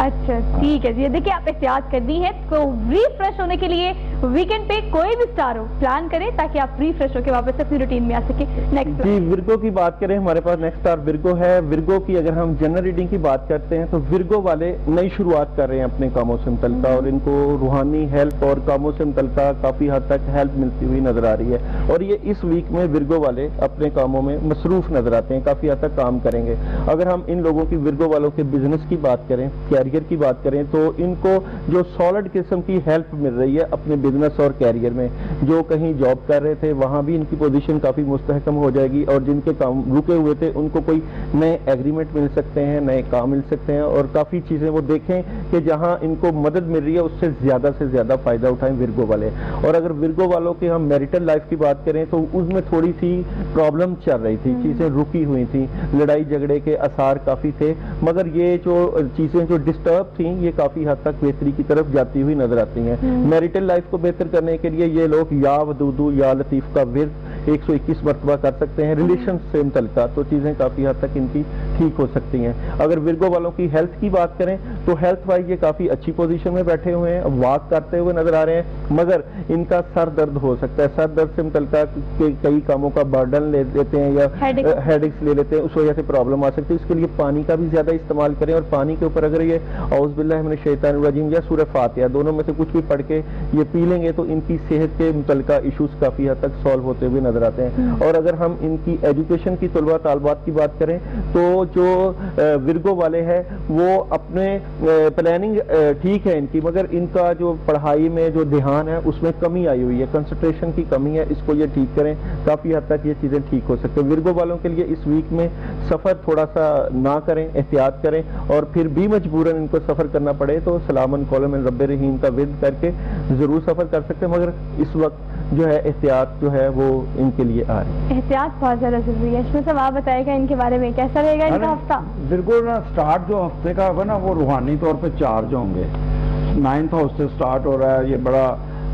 اچھا ٹھیک ہے جی. دیکھیں آپ احتیاط کرنی ہے تو ریفریش ہونے کے لیے ویکینڈ پہ کوئی بھی سٹار ہو پلان کریں تاکہ آپ ریفریش ہو کے واپس اپنی روٹین میں آ سکیں. نیکسٹ جی ورگو کی بات کریں, ہمارے پاس نیکسٹ سٹار ورگو ہے. ورگو کی اگر ہم جنرل ریڈنگ کی بات کرتے ہیں تو ورگو والے نئی شروعات کر رہے ہیں اپنے کاموں سے متعلقہ, اور ان کو روحانی ہیلپ اور کاموں سے متعلقہ کافی حد تک ہیلپ ملتی ہوئی نظر آ رہی ہے. اور یہ اس ویک میں ورگو والے اپنے کاموں میں مصروف نظر آتے ہیں, کافی حد تک کام کریں گے. اگر ہم ان لوگوں کی ورگو والوں کے بزنس کی بات کریں, کیریئر کی بات کریں, تو ان کو جو سالڈ قسم کی ہیلپ مل رہی ہے اپنے بزنس اور کیریئر میں. جو کہیں جاب کر رہے تھے وہاں بھی ان کی پوزیشن کافی مستحکم ہو جائے گی, اور جن کے کام رکے ہوئے تھے ان کو کوئی نئے ایگریمنٹ مل سکتے ہیں, نئے کام مل سکتے ہیں, اور کافی چیزیں وہ دیکھیں کہ جہاں ان کو مدد مل رہی ہے اس سے زیادہ فائدہ اٹھائیں ورگو والے. اور اگر ورگو والوں کی ہم میریٹل لائف کی بات کریں تو اس میں تھوڑی سی پرابلم چل رہی تھی, چیزیں رکی ہوئی تھیں, لڑائی جھگڑے کے آثار کافی تھے, مگر یہ جو چیزیں جو ڈسٹرب تھیں یہ کافی حد تک بہتری کی طرف جاتی ہوئی نظر آتی ہیں. میریٹل لائف کو کو بہتر کرنے کے لیے یہ لوگ یا ودودو یا لطیف کا ورد 121 مرتبہ کر سکتے ہیں ریلیشن سے متعلقہ، تو چیزیں کافی حد تک ان کی ٹھیک ہو سکتی ہیں۔ اگر ورگو والوں کی ہیلتھ کی بات کریں تو ہیلتھ وائز یہ کافی اچھی پوزیشن میں بیٹھے ہوئے ہیں، واک کرتے ہوئے نظر آ رہے ہیں، مگر ان کا سر درد ہو سکتا ہے، سر درد سے متعلقہ کئی کاموں کا برڈن لے لیتے ہیں یا ہیڈیکس لے لیتے ہیں، اس وجہ سے پرابلم آ سکتی ہے۔ اس کے لیے پانی کا بھی زیادہ استعمال کریں، اور پانی کے اوپر اگر یہ اعوذ باللہ من الشیطان الرجیم یا سورہ فاتحہ دونوں میں سے کچھ بھی پڑھ کے یہ پی لیں گے تو ان کی صحت کے متعلقہ ایشوز کافی حد تک سالو ہوتے ہوئے نظر آتے ہیں۔ اور اگر ہم ان کی ایجوکیشن کی طلبہ طالبات کی بات کریں تو جو ورگو والے ہیں وہ اپنے پلاننگ ٹھیک ہے ان کی، مگر ان کا جو پڑھائی میں جو دھیان ہے اس میں کمی آئی ہوئی ہے، کنسنٹریشن کی کمی ہے، اس کو یہ ٹھیک کریں، کافی حد تک یہ چیزیں ٹھیک ہو سکتے ہیں۔ ورگو والوں کے لیے اس ویک میں سفر تھوڑا سا نہ کریں، احتیاط کریں، اور پھر بھی مجبوراً ان کو سفر کرنا پڑے تو سلامن قولا من رب رحیم کا ورد کر کے ضرور سفر کر سکتے ہیں، مگر اس وقت جو ہے احتیاط جو ہے وہ ان کے لیے آ رہی ہے۔ احتیاط بہت زیادہ ضروری ہے۔ اس میں سب آپ بتائے گا ان کے بارے میں کیسا رہے گا ان کا ہفتہ؟ بالکل سٹارٹ جو ہفتے کا ہوگا نا وہ روحانی طور پہ چارج ہوں گے، 9th ہاؤس سے سٹارٹ ہو رہا ہے، یہ بڑا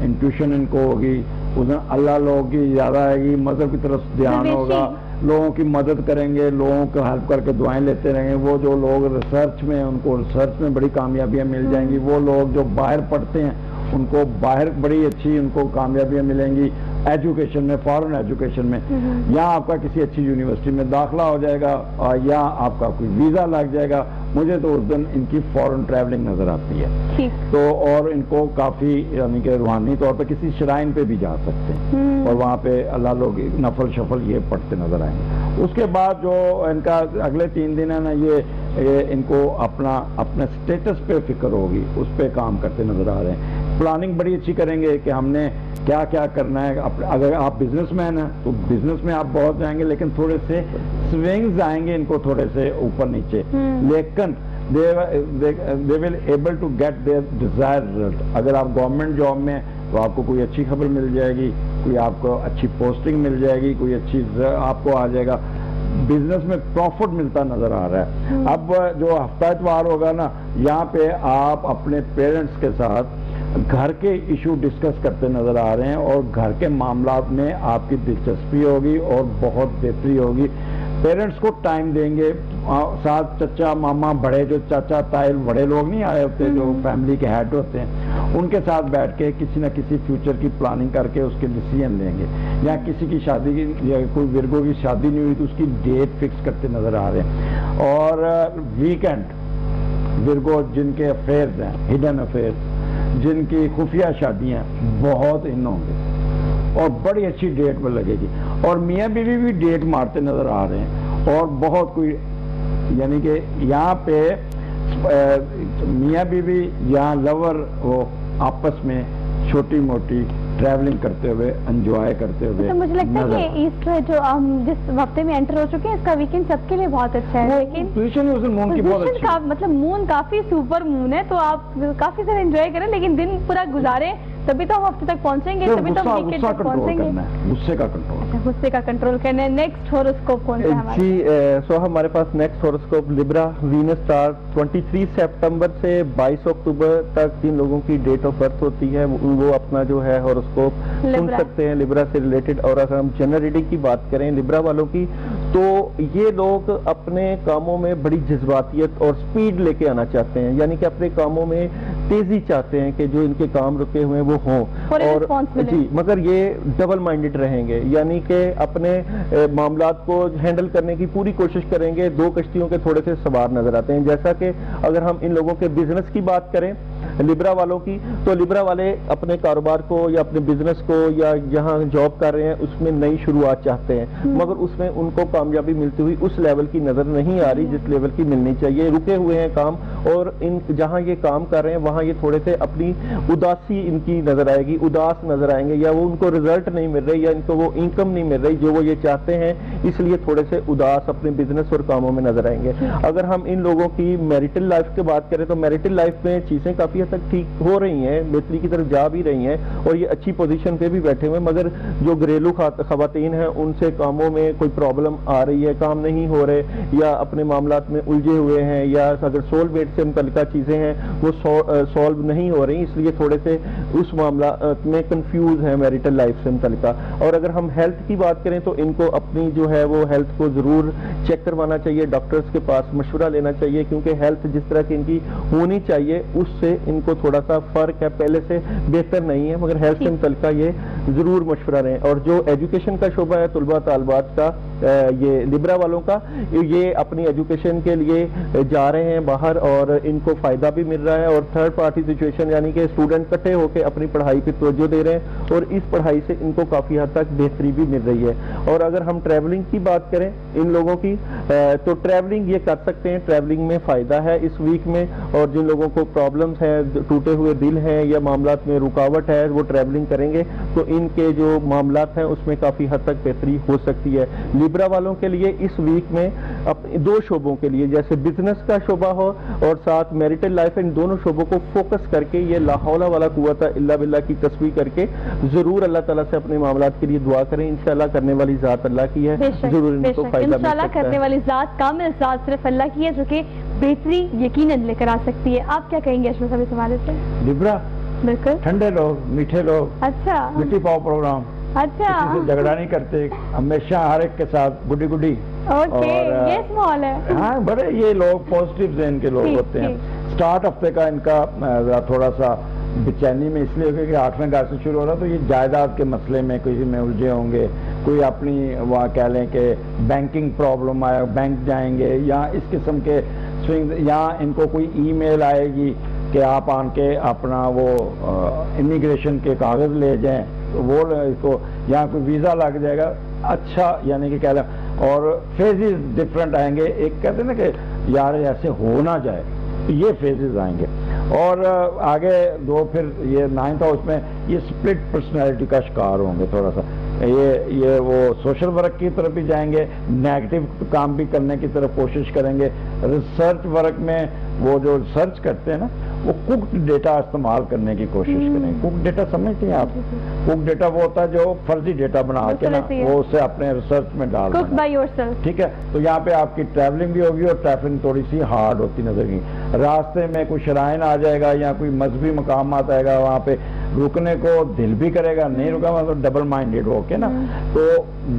انٹیوشن ان کو ہوگی، اس دن اللہ لوگوں کی زیادہ آئے گی، مذہب کی طرف دھیان ہوگا، لوگوں کی مدد کریں گے، لوگوں کو ہیلپ کر کے دعائیں لیتے رہیں گے۔ وہ جو لوگ ریسرچ میں ان کو ریسرچ میں بڑی کامیابیاں مل جائیں گی، وہ لوگ جو باہر پڑھتے ہیں ان کو باہر بڑی اچھی ان کو کامیابیاں ملیں گی ایجوکیشن میں، فارن ایجوکیشن میں، یا آپ کا کسی اچھی یونیورسٹی میں داخلہ ہو جائے گا یا آپ کا کوئی ویزا لگ جائے گا۔ مجھے تو اس دن ان کی فارن ٹریولنگ نظر آتی ہے، تو اور ان کو کافی یعنی کہ روحانی طور پہ کسی شرائن پہ بھی جا سکتے ہیں اور وہاں پہ اللہ لوگ نفل شفل یہ پڑھتے نظر آئیں گے۔ اس کے بعد جو ان کا اگلے 3 دن ہے نا، یہ ان کو اپنے سٹیٹس پہ فکر ہوگی، اس پہ کام کرتے نظر آ رہے ہیں۔ پلاننگ بڑی اچھی کریں گے کہ ہم نے کیا کیا کرنا ہے۔ اگر آپ بزنس مین ہیں تو بزنس میں آپ بہت جائیں گے، لیکن تھوڑے سے سوئنگز آئیں گے ان کو تھوڑے سے اوپر نیچے، لیکن they will able to get their desired result۔ اگر آپ گورنمنٹ جاب میں تو آپ کو کوئی اچھی خبر مل جائے گی، کوئی آپ کو اچھی پوسٹنگ مل جائے گی، کوئی اچھی آپ کو آ جائے گا، بزنس میں پروفٹ ملتا نظر آ رہا ہے۔ اب جو ہفتہ اتوار ہوگا نا، یہاں پہ آپ اپنے پیرنٹس کے ساتھ گھر کے ایشو ڈسکس کرتے نظر آ رہے ہیں، اور گھر کے معاملات میں آپ کی دلچسپی ہوگی اور بہت بہتری ہوگی۔ پیرنٹس کو ٹائم دیں گے، ساتھ چچا ماما بڑے جو چاچا تائل بڑے لوگ نہیں آئے ہوتے جو فیملی کے ہیڈ ہوتے ہیں، ان کے ساتھ بیٹھ کے کسی نہ کسی فیوچر کی پلاننگ کر کے اس کے ڈیسیژن لیں گے، یا کسی کی شادی کی یا کوئی ورگو کی شادی نہیں ہوئی تو اس کی ڈیٹ فکس کرتے نظر آ رہے ہیں۔ اور ویکینڈ ورگو جن کے افیئرز ہیں، ہڈن افیئرز، جن کی خفیہ شادیاں بہت ان ہوں گے اور بڑی اچھی ڈیٹ پر لگے گی، اور میاں بیوی بھی ڈیٹ مارتے نظر آ رہے ہیں، اور بہت کوئی یعنی کہ یہاں پہ میاں بیوی یا لور وہ آپس میں چھوٹی موٹی ٹریولنگ کرتے ہوئے انجوائے کرتے ہوئے مجھے لگتا ہے کہ اس جو ہم جس ہفتے میں انٹر ہو چکے ہیں اس کا ویکینڈ سب کے لیے بہت اچھا ہے، لیکن مون کی بہت اچھی مطلب مون کافی سپر مون ہے، تو آپ کافی زیادہ انجوائے کریں، لیکن دن پورا گزارے تبھی تو ہم ہفتے تک پہنچیں گے، تبھی تو ہم ویکینڈ تک پہنچیں گے۔ غصے کا کنٹرول، غصے کا کنٹرول کرنا ہے۔ نیکسٹ ہورoscope کون سا ہے ہمارا؟ جی سو ہمارے پاس نیکسٹ ہورoscope لبرا وینس اسٹار 23 سپتمبر سے 22 اکتوبر تک جن لوگوں کی ڈیٹ آف برتھ ہوتی ہے وہ اپنا جو ہے ہورoscope سن سکتے ہیں لبرا سے ریلیٹڈ۔ اور اگر ہم جنرل ریڈنگ کی بات کریں لبرا والوں کی، تو یہ لوگ اپنے کاموں میں بڑی جذباتیت اور سپیڈ لے کے آنا چاہتے ہیں، یعنی کہ اپنے کاموں میں تیزی چاہتے ہیں کہ جو ان کے کام رکے ہوئے ہیں وہ ہوں، اور جی مگر یہ ڈبل مائنڈڈ رہیں گے، یعنی کہ اپنے معاملات کو ہینڈل کرنے کی پوری کوشش کریں گے۔ 2 کشتیوں کے تھوڑے سے سوار نظر آتے ہیں۔ جیسا کہ اگر ہم ان لوگوں کے بزنس کی بات کریں لبرا والوں کی، تو لبرا والے اپنے کاروبار کو یا اپنے بزنس کو یا جہاں جاب کر رہے ہیں اس میں نئی شروعات چاہتے ہیں، مگر اس میں ان کو کامیابی ملتی ہوئی اس لیول کی نظر نہیں آ رہی جس لیول کی ملنی چاہیے۔ رکے ہوئے ہیں کام، اور ان جہاں یہ کام کر رہے ہیں وہاں یہ تھوڑے سے اپنی اداسی ان کی نظر آئے گی، اداس نظر آئیں گے، یا وہ ان کو رزلٹ نہیں مل رہی یا ان کو وہ انکم نہیں مل رہی جو وہ یہ چاہتے ہیں، اس لیے تھوڑے سے اداس اپنے بزنس اور کاموں میں نظر آئیں گے۔ اگر ہم ان لوگوں کی میریٹل لائف کی بات کریں تو میریٹل لائف میں چیزیں کافی काफ़ी हद तक ठीक हो रही हैं, बेहतरी की तरफ जा भी रही हैं और ये अच्छी पोजीशन पे भी बैठे हुए हैं, मगर जो घरेलू खवातीन हैं उनसे कामों में कोई प्रॉब्लम आ रही है, काम नहीं हो रहे या अपने मामलात में उलझे हुए हैं, या अगर सोलमेट से मुतल्लिका चीज़ें हैं वो सॉल्व नहीं हो रही, इसलिए थोड़े से उस मामला में कंफ्यूज है मैरिटल लाइफ से मुतल्लिका। और अगर हम हेल्थ की बात करें तो इनको अपनी जो है वो हेल्थ को ज़रूर चेक करवाना चाहिए, डॉक्टर्स के पास मशवरा लेना चाहिए, क्योंकि हेल्थ जिस तरह की इनकी होनी चाहिए उससे इनको थोड़ा सा फ़र्क है, पहले से बेहतर नहीं है, मगर हेल्थ से मुतल्लिका ये ज़रूर मशवरा लें। और जो एजुकेशन का शोबा है तलबा तालबात का, ये लिब्रा वालों का, ये अपनी एजुकेशन के लिए जा रहे हैं बाहर और इनको फ़ायदा भी मिल रहा है, और थर्ड पार्टी सिचुएशन यानी कि स्टूडेंट इकट्ठे होकर अपनी पढ़ाई पर तवज्जो दे रहे हैं और इस पढ़ाई से इनको काफ़ी हद तक बेहतरी भी मिल रही है। और अगर हम ट्रैवलिंग की बात करें इन लोगों की, तो ट्रैवलिंग ये कर सकते हैं, ट्रैवलिंग में फ़ायदा है इस वीक में, और जिन लोगों को प्रॉब्लम्स हैं, टूटे हुए दिल हैं या मामलात में रुकावट है, वो ट्रैवलिंग करेंगे तो इनके जो मामलात हैं उसमें काफ़ी हद तक बेहतरी हो सकती है। लिब्रा वालों के लिए इस वीक में दो शोबों के लिए, जैसे बिजनेस का शोबा हो और साथ मैरिटल लाइफ, इन दोनों शोबों को फोकस करके ये ला हौला वाला कुव्वत इल्ला बिल्लाह की तस्वीर करके ज़रूर अल्लाह ताला से अपने मामलात के लिए दुआ करें। इंशाल्लाह करने वाली ज़ात अल्लाह की है, ज़रूर इनको फायदा मिल सकता है। करने वाली ज़ात, कामिल ज़ात सिर्फ अल्लाह की है, जो कि बेहतरी यकीनन लेकर आ सकती है। आप क्या कहेंगे अशरफ साहब इस हवाले से? लिब्रा बिल्कुल ठंडे लोग, मीठे लोग, अच्छा, मिट्टी पाव प्रोग्राम, अच्छा, किसी से झगड़ा नहीं करते, हमेशा हर एक के साथ गुडी गुडी। ओके, ये स्मॉल है। हाँ, बड़े ये लोग पॉजिटिव ज़हन के लोग होते हैं। स्टार्ट हफ्ते का इनका थोड़ा सा बेचैनी में इसलिए होगी कि 8वें घर से शुरू हो रहा, तो ये जायदाद के मसले में किसी में उलझे होंगे, कोई अपनी वहाँ कह लें कि बैंकिंग प्रॉब्लम आया, बैंक जाएंगे, या इस किस्म के स्विंग, या इनको कोई ईमेल आएगी कि आप आन के अपना वो इमिग्रेशन के कागज़ ले जाएं, तो वो इसको, यहाँ कोई वीज़ा लग जाएगा, अच्छा यानी कि कह लें, और फेजेस डिफरेंट आएंगे। एक कहते हैं ना कि यार ऐसे हो ना जाए, तो ये फेजेस आएंगे। और आगे दो फिर ये 9th हाउस में ये स्प्लिट पर्सनैलिटी का शिकार होंगे, थोड़ा सा ये वो सोशल वर्क की तरफ भी जाएंगे, नेगेटिव काम भी करने की तरफ कोशिश करेंगे। रिसर्च वर्क में वो जो रिसर्च करते हैं ना, वो कुक्ड डेटा इस्तेमाल करने की कोशिश करें। कुक्ड डेटा समझते हैं आप? कुक्ड डेटा वो होता है जो फर्जी डेटा बना के ना वो उसे अपने रिसर्च में डाल देना, ठीक है। तो यहाँ पे आपकी ट्रैवलिंग भी होगी और ट्रैवलिंग थोड़ी सी हार्ड होती नजर गई। रास्ते में कोई शराइन आ जाएगा या कोई मजहबी मकाम आता है, वहाँ पे रुकने को दिल भी करेगा, नहीं रुका मतलब डबल माइंडेड हो के ना। तो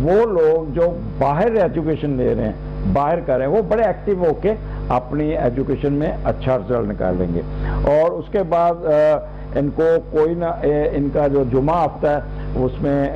वो लोग जो बाहर एजुकेशन ले रहे हैं, बाहर कर रहे हैं, वो बड़े एक्टिव होके अपनी एजुकेशन में अच्छा रिजल्ट निकालेंगे। और उसके बाद इनको कोई ना, इनका जो जुमा हफ्ता है उसमें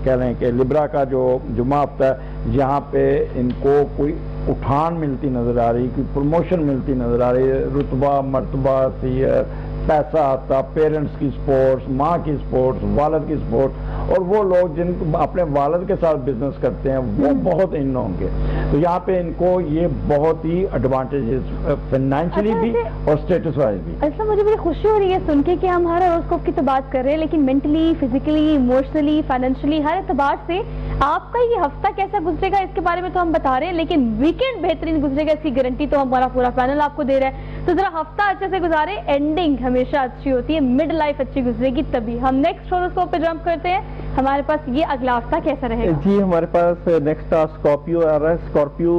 कह रहे हैं कि लिब्रा का जो जुमा हफ्ता है, यहाँ पे इनको कोई उठान मिलती नजर आ रही, कोई प्रमोशन मिलती नजर आ रही है, रुतबा मर्तबा सीयर, पैसा आता, पेरेंट्स की सपोर्ट, माँ की सपोर्ट, वालिद की सपोर्ट। और वो लोग जिन अपने वालिद के साथ बिजनेस करते हैं वो बहुत इन होंगे, तो यहाँ पे इनको ये बहुत ही एडवांटेजेस फाइनेंशियली भी और स्टेटस वाइज भी। अच्छा, मुझे बड़ी खुशी हो रही है सुन के कि हम हर हॉरोस्कोप की तो बात कर रहे हैं, लेकिन मेंटली, फिजिकली, इमोशनली, फाइनेंशियली हर एतबार से आपका ये हफ्ता कैसा गुजरेगा इसके बारे में तो हम बता रहे हैं, लेकिन वीकेंड बेहतरीन गुजरेगा इसकी गारंटी तो हमारा पूरा पैनल आपको दे रहा है। तो जरा हफ्ता अच्छे से गुजारे, एंडिंग हमेशा अच्छी होती है, मिड लाइफ अच्छी गुजरेगी तभी। हम नेक्स्ट हॉरोस्कोप पे जंप करते हैं, हमारे पास ये अगला हफ्ता कैसा रहेगा? जी, हमारे पास नेक्स्ट स्कॉर्पियो आ रहा है। स्कॉर्पियो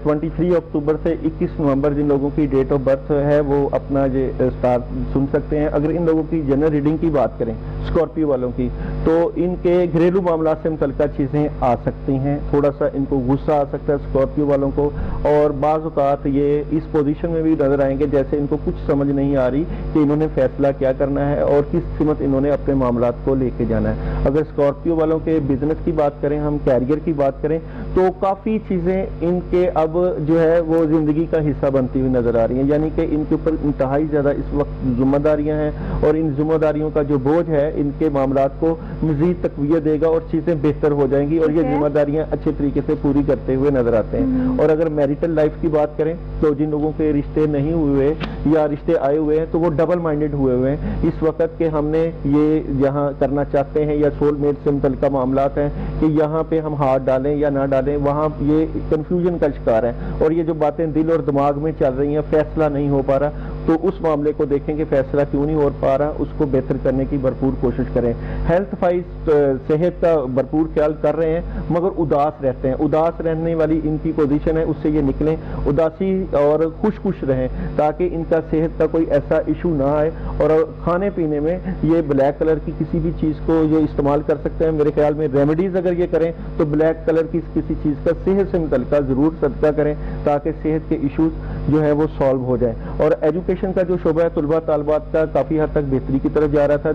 23 अक्टूबर से 21 नवंबर जिन लोगों की डेट ऑफ बर्थ है वो अपना ये स्टार सुन सकते हैं। अगर इन लोगों की जनरल रीडिंग की बात करें स्कॉर्पियो वालों की, तो इनके घरेलू मामला से मुतल्लिका चीज़ें आ सकती हैं, थोड़ा सा इनको गुस्सा आ सकता है स्कॉर्पियो वालों को, और बाज़ औक़ात ये इस पोजीशन में भी नजर आएंगे जैसे इनको कुछ समझ नहीं आ रही कि इन्होंने फैसला क्या करना है और किस सिमत इन्होंने अपने मामलात को लेके जाना है। अगर स्कॉर्पियो वालों के बिजनेस की बात करें, हम कैरियर की बात करें, तो काफ़ी चीज़ें इनके अब जो है वो ज़िंदगी का हिस्सा बनती हुई नज़र आ रही हैं, यानी कि इनके ऊपर इंतहाई ज़्यादा इस वक्त जिम्मेदारियां हैं, और इन जिम्मेदारियों का जो बोझ है इनके मामलात को मज़ीद तक़वियत देगा और चीज़ें बेहतर हो जाएंगी, और ये जिम्मेदारियां अच्छे तरीके से पूरी करते हुए नजर आते हैं। और अगर मैरिटल लाइफ की बात करें तो जिन लोगों के रिश्ते नहीं हुए या रिश्ते आए हुए हैं तो वो डबल माइंडेड हुए हुए हैं इस वक्त के हमने ये यहाँ करना चाहते हैं, या सोलमेट से मुतल्लिका मामलात हैं कि यहाँ पे हम हाथ डालें या ना डालें, वहाँ ये कंफ्यूजन का शिकार है, और ये जो बातें दिल और दिमाग में चल रही हैं, फैसला नहीं हो पा रहा, تو اس معاملے کو دیکھیں کہ فیصلہ کیوں نہیں ہو پا رہا, اس کو بہتر کرنے کی بھرپور کوشش کریں. ہیلتھ وائز صحت کا بھرپور خیال کر رہے ہیں مگر اداس رہتے ہیں, اداس رہنے والی ان کی پوزیشن ہے, اس سے یہ نکلیں, اداسی اور خوش رہیں تاکہ ان کا صحت کا کوئی ایسا ایشو نہ آئے. اور کھانے پینے میں یہ بلیک کلر کی کسی بھی چیز کو یہ استعمال کر سکتے ہیں. میرے خیال میں ریمیڈیز اگر یہ کریں تو بلیک کلر کی کسی چیز کا صحت سے متعلقہ ضرور صدقہ کریں تاکہ صحت کے ایشوز جو ہے وہ سالو ہو جائیں. اور ایجوکیشن کا جو شعبہ ہے طلبہ طالبات کا کافی حد تک بہتری کی طرف جا رہا تھا.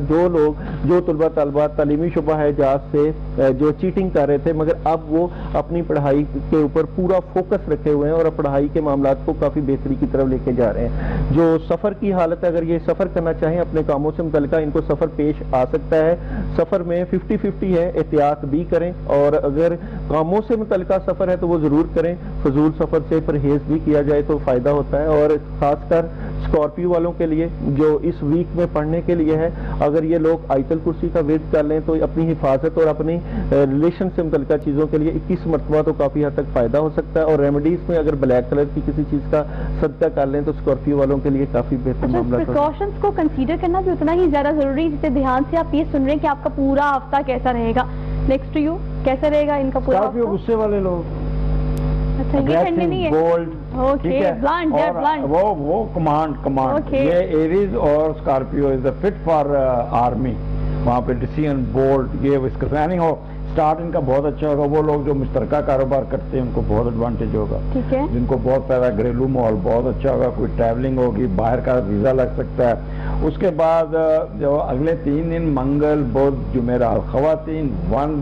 جو طلبہ طالبات تعلیمی شعبہ ہے جہاز سے جو چیٹنگ کر رہے تھے مگر اب وہ اپنی پڑھائی کے اوپر پورا فوکس رکھے ہوئے ہیں اور پڑھائی کے معاملات کو کافی بہتری کی طرف لے کے جا رہے ہیں. جو سفر کی حالت ہے, اگر یہ سفر کرنا چاہیں اپنے کاموں سے متعلقہ ان کو سفر پیش آ سکتا ہے. سفر میں 50-50 ہے, احتیاط بھی کریں اور اگر کاموں سے متعلقہ سفر ہے تو وہ ضرور کریں. فضول سفر سے پرہیز بھی کیا جائے تو فائدہ ہوتا ہے. اور خاص کر اسکارپیو والوں کے لیے جو اس ویک میں پڑھنے کے لیے ہے, اگر یہ لوگ آیت الکرسی کا ورد کر لیں تو اپنی حفاظت اور اپنی ریلیشن سے متعلقہ چیزوں کے لیے 21 مرتبہ تو کافی حد تک فائدہ ہو سکتا ہے. اور ریمیڈیز میں اگر بلیک کلر کی کسی چیز کا صدقہ کر لیں تو اسکارپیو والوں کے لیے کافی بہتر معاملہ ہے. پریکاشنز کو کنسیڈر کرنا بھی اتنا ہی زیادہ ضروری ہے جتنے دھیان سے آپ یہ سن رہے ہیں کہ آپ کا پورا ہفتہ کیسا رہے گا. نیکسٹ ٹو یو, کیسا رہے گا ان کا پورا ہفتہ؟ غصے والے لوگ, اچھا یہ ٹھنڈی نہیں ہے, اوکے بلانٹ ہے, بلانٹ وہ کمانڈ یہ ایریز اور Scorpio is fit for army. وہاں پہ ڈیسیژن بولڈ یہ اس کا پلاننگ ہو. اسٹارٹ ان کا بہت اچھا ہوگا. وہ لوگ جو مشترکہ کاروبار کرتے ہیں ان کو بہت ایڈوانٹیج ہوگا, ٹھیک ہے, جن کو بہت پیدا, گھریلو ماحول بہت اچھا ہوگا. کوئی ٹریولنگ ہوگی, باہر کا ویزا لگ سکتا ہے. اس کے بعد جو اگلے 3 دن منگل بدھ جمعرات, خواتین one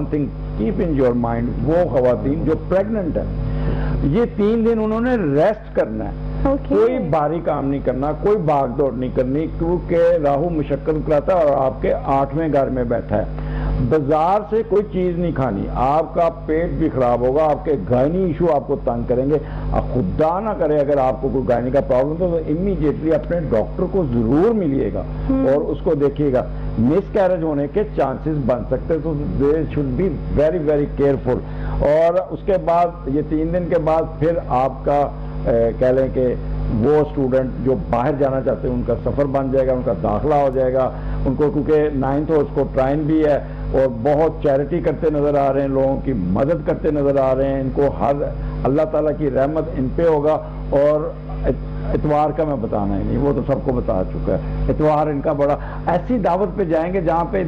thing keep in your mind, وہ خواتین جو پریگننٹ ہیں یہ 3 دن انہوں نے ریسٹ کرنا ہے. کوئی بھاری کام نہیں کرنا, کوئی بھاگ دوڑ نہیں کرنی, کیونکہ راہو مشقت کراتا ہے اور آپ کے 8ویں گھر میں بیٹھا ہے. بازار سے کوئی چیز نہیں کھانی, آپ کا پیٹ بھی خراب ہوگا, آپ کے گائنی ایشو آپ کو تنگ کریں گے. خدا نہ کرے اگر آپ کو کوئی گائنی کا پرابلم تو امیڈیٹلی اپنے ڈاکٹر کو ضرور ملیے گا اور اس کو دیکھیے گا. مس کیریج ہونے کے چانسز بن سکتے ہیں, تو they should be very very careful. اور اس کے بعد یہ 3 دن کے بعد پھر آپ کا کہہ لیں کہ وہ اسٹوڈنٹ جو باہر جانا چاہتے ہیں ان کا سفر بن جائے گا, ان کا داخلہ ہو جائے گا. ان کو کیونکہ 9th ہو, اس کو ٹرائن بھی ہے اور بہت چیریٹی کرتے نظر آ رہے ہیں, لوگوں کی مدد کرتے نظر آ رہے ہیں. ان کو ہر اللہ تعالیٰ کی رحمت ان پہ ہوگا. اور اتوار کا میں بتانا ہی نہیں, وہ تو سب کو بتا چکا ہے. اتوار ان کا بڑا ایسی دعوت پہ جائیں گے جہاں پہ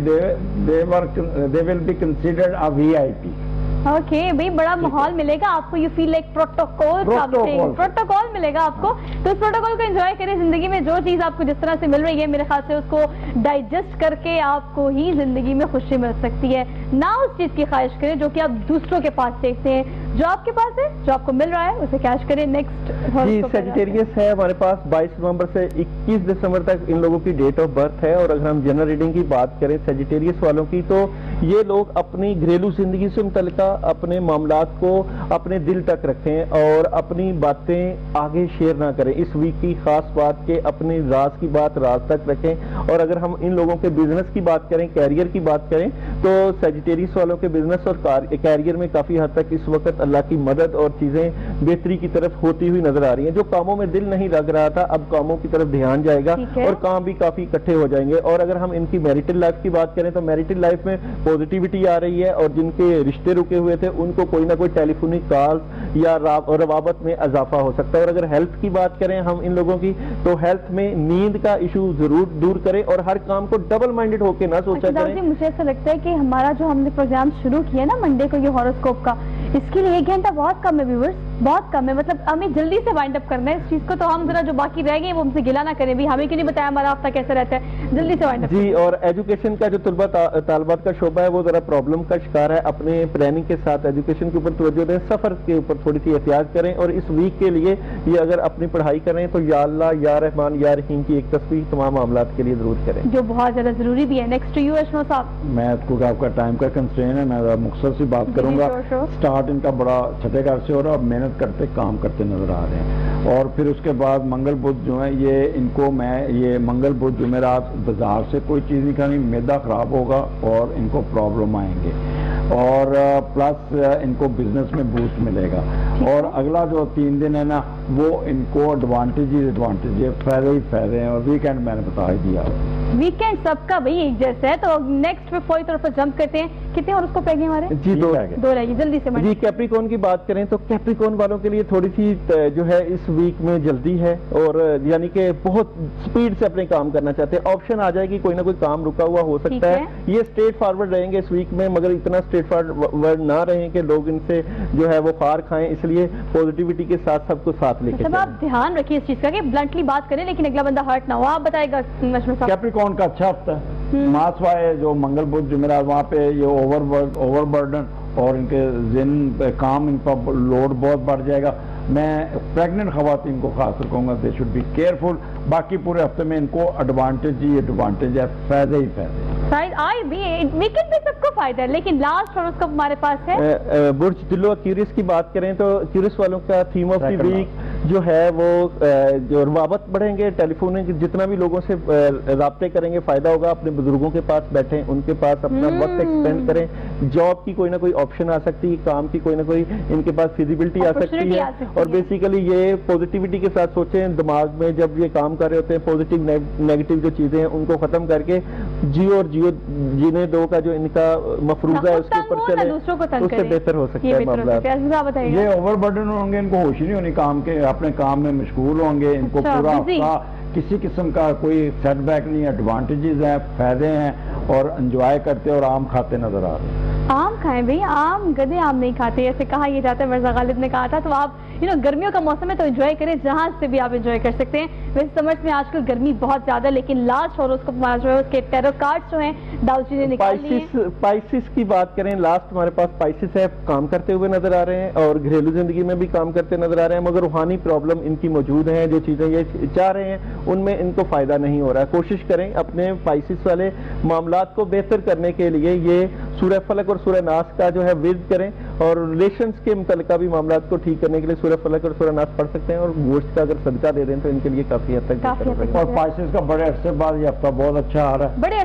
they will be considered a VIP. Okay بھائی, بڑا ماحول ملے گا آپ کو. یو فیل لائک پروٹوکول ملے گا آپ کو. تو اس پروٹوکول کو انجوائے کریں. زندگی میں جو چیز آپ کو جس طرح سے مل رہی ہے میرے خیال سے اس کو ڈائجسٹ کر کے آپ کو ہی زندگی میں خوشی مل سکتی ہے. نہ اس چیز کی خواہش کریں جو کہ آپ دوسروں کے پاس دیکھتے ہیں. جو آپ کے پاس ہے, جو آپ کو مل رہا ہے, اسے کیش کریں. نیکسٹ جی سیجیٹیریس ہے ہمارے پاس 22 نومبر سے 21 دسمبر تک ان لوگوں کی ڈیٹ آف برتھ ہے. اور اگر ہم جنرل ریڈنگ کی بات کریں سیجیٹیریس والوں کی, تو یہ لوگ اپنی گھریلو زندگی سے متعلقہ اپنے معاملات کو اپنے دل تک رکھیں اور اپنی باتیں آگے شیئر نہ کریں. اس ویک کی خاص بات کہ اپنے راز کی بات راز تک رکھیں. اور اگر ہم ان لوگوں کے بزنس کی بات کریں, کیریئر کی بات کریں, تو سیجیٹیریس والوں کے بزنس اور کیریئر میں کافی حد تک اس وقت اللہ کی مدد اور چیزیں بہتری کی طرف ہوتی ہوئی نظر آ رہی ہیں. جو کاموں میں دل نہیں لگ رہا تھا اب کاموں کی طرف دھیان جائے گا اور کام بھی کافی اکٹھے ہو جائیں گے. اور اگر ہم ان کی میریٹل لائف کی بات کریں تو میریٹل لائف میں پوزیٹیوٹی آ رہی ہے, اور جن کے رشتے رکے ہوئے تھے ان کو کوئی نہ کوئی ٹیلی فونک کالز یا روابط میں اضافہ ہو سکتا ہے. اور اگر ہیلتھ کی بات کریں ہم ان لوگوں کی, تو ہیلتھ میں نیند کا ایشو ضرور دور کریں اور ہر کام کو ڈبل مائنڈڈ ہو کے نہ سوچا کریں. مجھے ایسا لگتا ہے کہ ہمارا جو ہم نے پروگرام شروع کیا نا منڈے کو, یہ ہاروسکوپ کا, اس کے لیے 1 گھنٹہ بہت کم ہے ویورز, بہت کم ہے. مطلب ہمیں جلدی سے وائنڈ اپ کرنا ہے اس چیز کو. تو ہم ذرا جو باقی رہ گئے وہ ہم سے گلا نہ کریں, بھی ہمیں کیوں نہیں بتایا ہمارا ہفتہ کیسے رہتا ہے, جلدی سے وائنڈ اپ. جی, اور ایجوکیشن کا جو طلبہ طالبات کا شعبہ ہے وہ ذرا پرابلم کا شکار ہے. اپنے پلاننگ کے ساتھ ایجوکیشن کے اوپر توجہ دیں, سفر کے اوپر تھوڑی سی احتیاط کریں. اور اس ویک کے لیے یہ اگر اپنی پڑھائی کریں تو یا اللہ یا رحمان یا رحیم کی ایک تصویر تمام معاملات کے لیے ضرور کریں, جو بہت زیادہ ضروری بھی ہے. نیکسٹ ٹو یو اشنو صاحب. میں کو آپ کا ٹائم کا کنسٹرین ہے, میں مختصر سی بات کروں گا. سٹارٹ ان کا بڑا چھٹے گھر سے ہو رہا ہے, محنت کرتے کام کرتے نظر آ رہے ہیں. اور پھر اس کے بعد منگل بدھ جو ہے یہ ان کو یہ منگل بدھ جمعرات بازار سے کوئی چیز نہیں کھانی, میدا خراب ہوگا اور ان کو پرابلم آئیں گے. اور پلس ان کو بزنس میں بوسٹ ملے گا. اور اگلا جو 3 دن ہے نا وہ ان کو ایڈوانٹیج ہے, فائدے ہی فائدے ہیں. اور ویکینڈ میں نے بتا ہی دیا, ویکینڈ سب کا بھائی ایک جیسا ہے. تو نیکسٹ پہ فوری طور پر جمپ کرتے ہیں. کتنے اور اس کو پیگے ہمارے؟ جی 2 رہ گئی, جلدی سے. جی کیپریکون کی بات کریں تو کیپریکون والوں کے لیے تھوڑی سی جو ہے اس ویک میں جلدی ہے, اور یعنی کہ بہت سپیڈ سے اپنے کام کرنا چاہتے ہیں. آپشن آ جائے گی, کوئی نہ کوئی کام رکا ہوا ہو سکتا ہے. یہ اسٹریٹ فارورڈ رہیں گے اس ویک میں, مگر اتنا اسٹریٹ فارورڈ نہ رہیں کہ لوگ ان سے جو ہے وہ خار کھائیں. اس لیے پوزیٹیوٹی کے ساتھ سب کو ساتھ لے کے سب آپ دھیان رکھیے اس چیز کا کہ بلنٹلی بات کریں لیکن اگلا بندہ ہرٹ نہ ہو. آپ بتائے گا کیپریکون کا اچھا ہفتہ ہے. ماس وائے جو منگل بدھ جمعرات وہاں پہ یہ اوور برڈن اور ان کے ذہن پہ کام, ان پر لوڈ بہت بڑھ جائے گا. میں پریگننٹ خواتین کو خاص رکھوں گا, دے شوڈ بی کیئرفل. باقی پورے ہفتے میں ان کو ایڈوانٹیج ہے, فائدے ہی فائدے. ویکینڈ پہ سب کو فائدہ ہے, لیکن لاسٹ اور اس کا ہمارے پاس ہے برج دلو کیوریس کی بات کریں تو کیوریس والوں کا تھیم آف دی ویک جو ہے وہ جو روابط بڑھیں گے, ٹیلی فون جتنا بھی لوگوں سے رابطے کریں گے فائدہ ہوگا. اپنے بزرگوں کے پاس بیٹھیں, ان کے پاس اپنا وقت ایکسپینڈ کریں. جاب کی کوئی نہ کوئی آپشن آ سکتی ہے, کام کی کوئی نہ کوئی ان کے پاس فیزیبلٹی آ سکتی ہے. اور بیسیکلی یہ پوزیٹیوٹی کے ساتھ سوچیں, دماغ میں جب یہ کام کر رہے ہوتے ہیں پوزیٹیو نیگیٹو جو چیزیں ہیں ان کو ختم کر کے جیو اور جینے دو کا جو ان کا مفروضہ ہے اس کے اوپر چلے, اس سے بہتر ہو سکتا ہے معاملات. یہ اوور برڈن ہوں گے, ان کو ہوش نہیں ہونی کام کے, اپنے کام میں مشغول ہوں گے. ان کو پورا ہفتہ کسی قسم کا کوئی سیٹ بیک نہیں. ایڈوانٹیجز ہیں, فائدے ہیں, اور انجوائے کرتے اور آم کھاتے نظر آ رہے ہیں. آم کھائیں بھئی, آم گدے آم نہیں کھاتے ایسے کہا یہ جاتا ہے. مرزا غالب نے کہا تھا. تو آپ گرمیوں کا موسم ہے تو انجوائے کریں, جہاں سے بھی آپ انجوائے کر سکتے ہیں. ویسے سمرز میں آج کل گرمی بہت زیادہ ہے, لیکن لاسٹ اور اس کو جو ہے اس کے ٹیرو کارڈز جو ہیں ڈاؤ جی نے نکالی ہیں. پائسس کی بات کریں, لاسٹ ہمارے پاس پائسس ہے, کام کرتے ہوئے نظر آ رہے ہیں اور گھریلو زندگی میں بھی کام کرتے نظر آ رہے ہیں. مگر روحانی پرابلم ان کی موجود ہیں, جو چیزیں یہ چاہ رہے ہیں ان میں ان کو فائدہ نہیں ہو رہا ہے. کوشش کریں اپنے پائسس والے معاملات کو بہتر کرنے کے لیے یہ سورہ فلق اور سورہ ناس کا جو ہے ورد کریں, اور ریلیشنز کے متعلقہ بھی معاملات کو ٹھیک کرنے کے لیے سورہ فلق اور سورہ ناس پڑھ سکتے ہیں. اور گوشت کا اگر صدقہ دے دیں تو ان کے لیے کافی حد تک. اور پائسس کا بڑے عرصے بعد یہ ہفتہ بہت اچھا آ رہا ہے, بڑے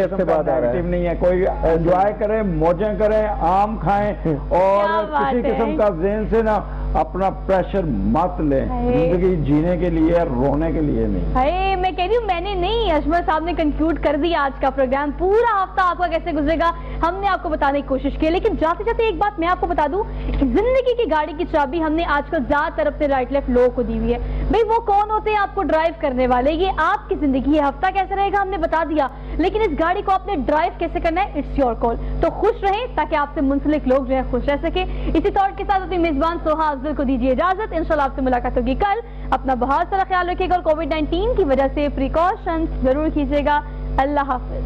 عرصے بعد آ رہا ہے. نہیں ہے کوئی, انجوائے کریں, موجیں کریں, آم کھائیں, اور کسی قسم کا ذہن سے نا اپنا پریشر مت لیں. زندگی جینے کے لیے, رونے کے لیے نہیں. میں کہہ رہی ہوں, میں نے نہیں, اجمل صاحب نے کنکلوڈ کر دیا آج کا پروگرام. پورا ہفتہ آپ کا کیسے گزرے گا ہم نے آپ کو بتانے کی کوشش کی, لیکن جاتے جاتے ایک بات میں آپ کو بتا دوں, زندگی کی گاڑی کی چابی ہم نے آج کل زیادہ تر اپنے رائٹ لیفٹ لوگوں کو دی ہوئی ہے. بھئی وہ کون ہوتے ہیں آپ کو ڈرائیو کرنے والے؟ یہ آپ کی زندگی ہے, ہفتہ کیسے رہے گا ہم نے بتا دیا, لیکن اس گاڑی کو آپ نے ڈرائیو کیسے کرنا ہے, اٹس یور کال. تو خوش رہیں تاکہ آپ سے منسلک لوگ جو ہے خوش رہ سکے. اسی طور کے ساتھ اپنی میزبان سوہا افضل کو دیجیے اجازت. انشاءاللہ آپ سے ملاقات ہوگی کل. اپنا بہت سارا خیال رکھیے گا, اور کووڈ-19 کی وجہ سے پریکاشنز ضرور کیجیے گا. اللہ حافظ.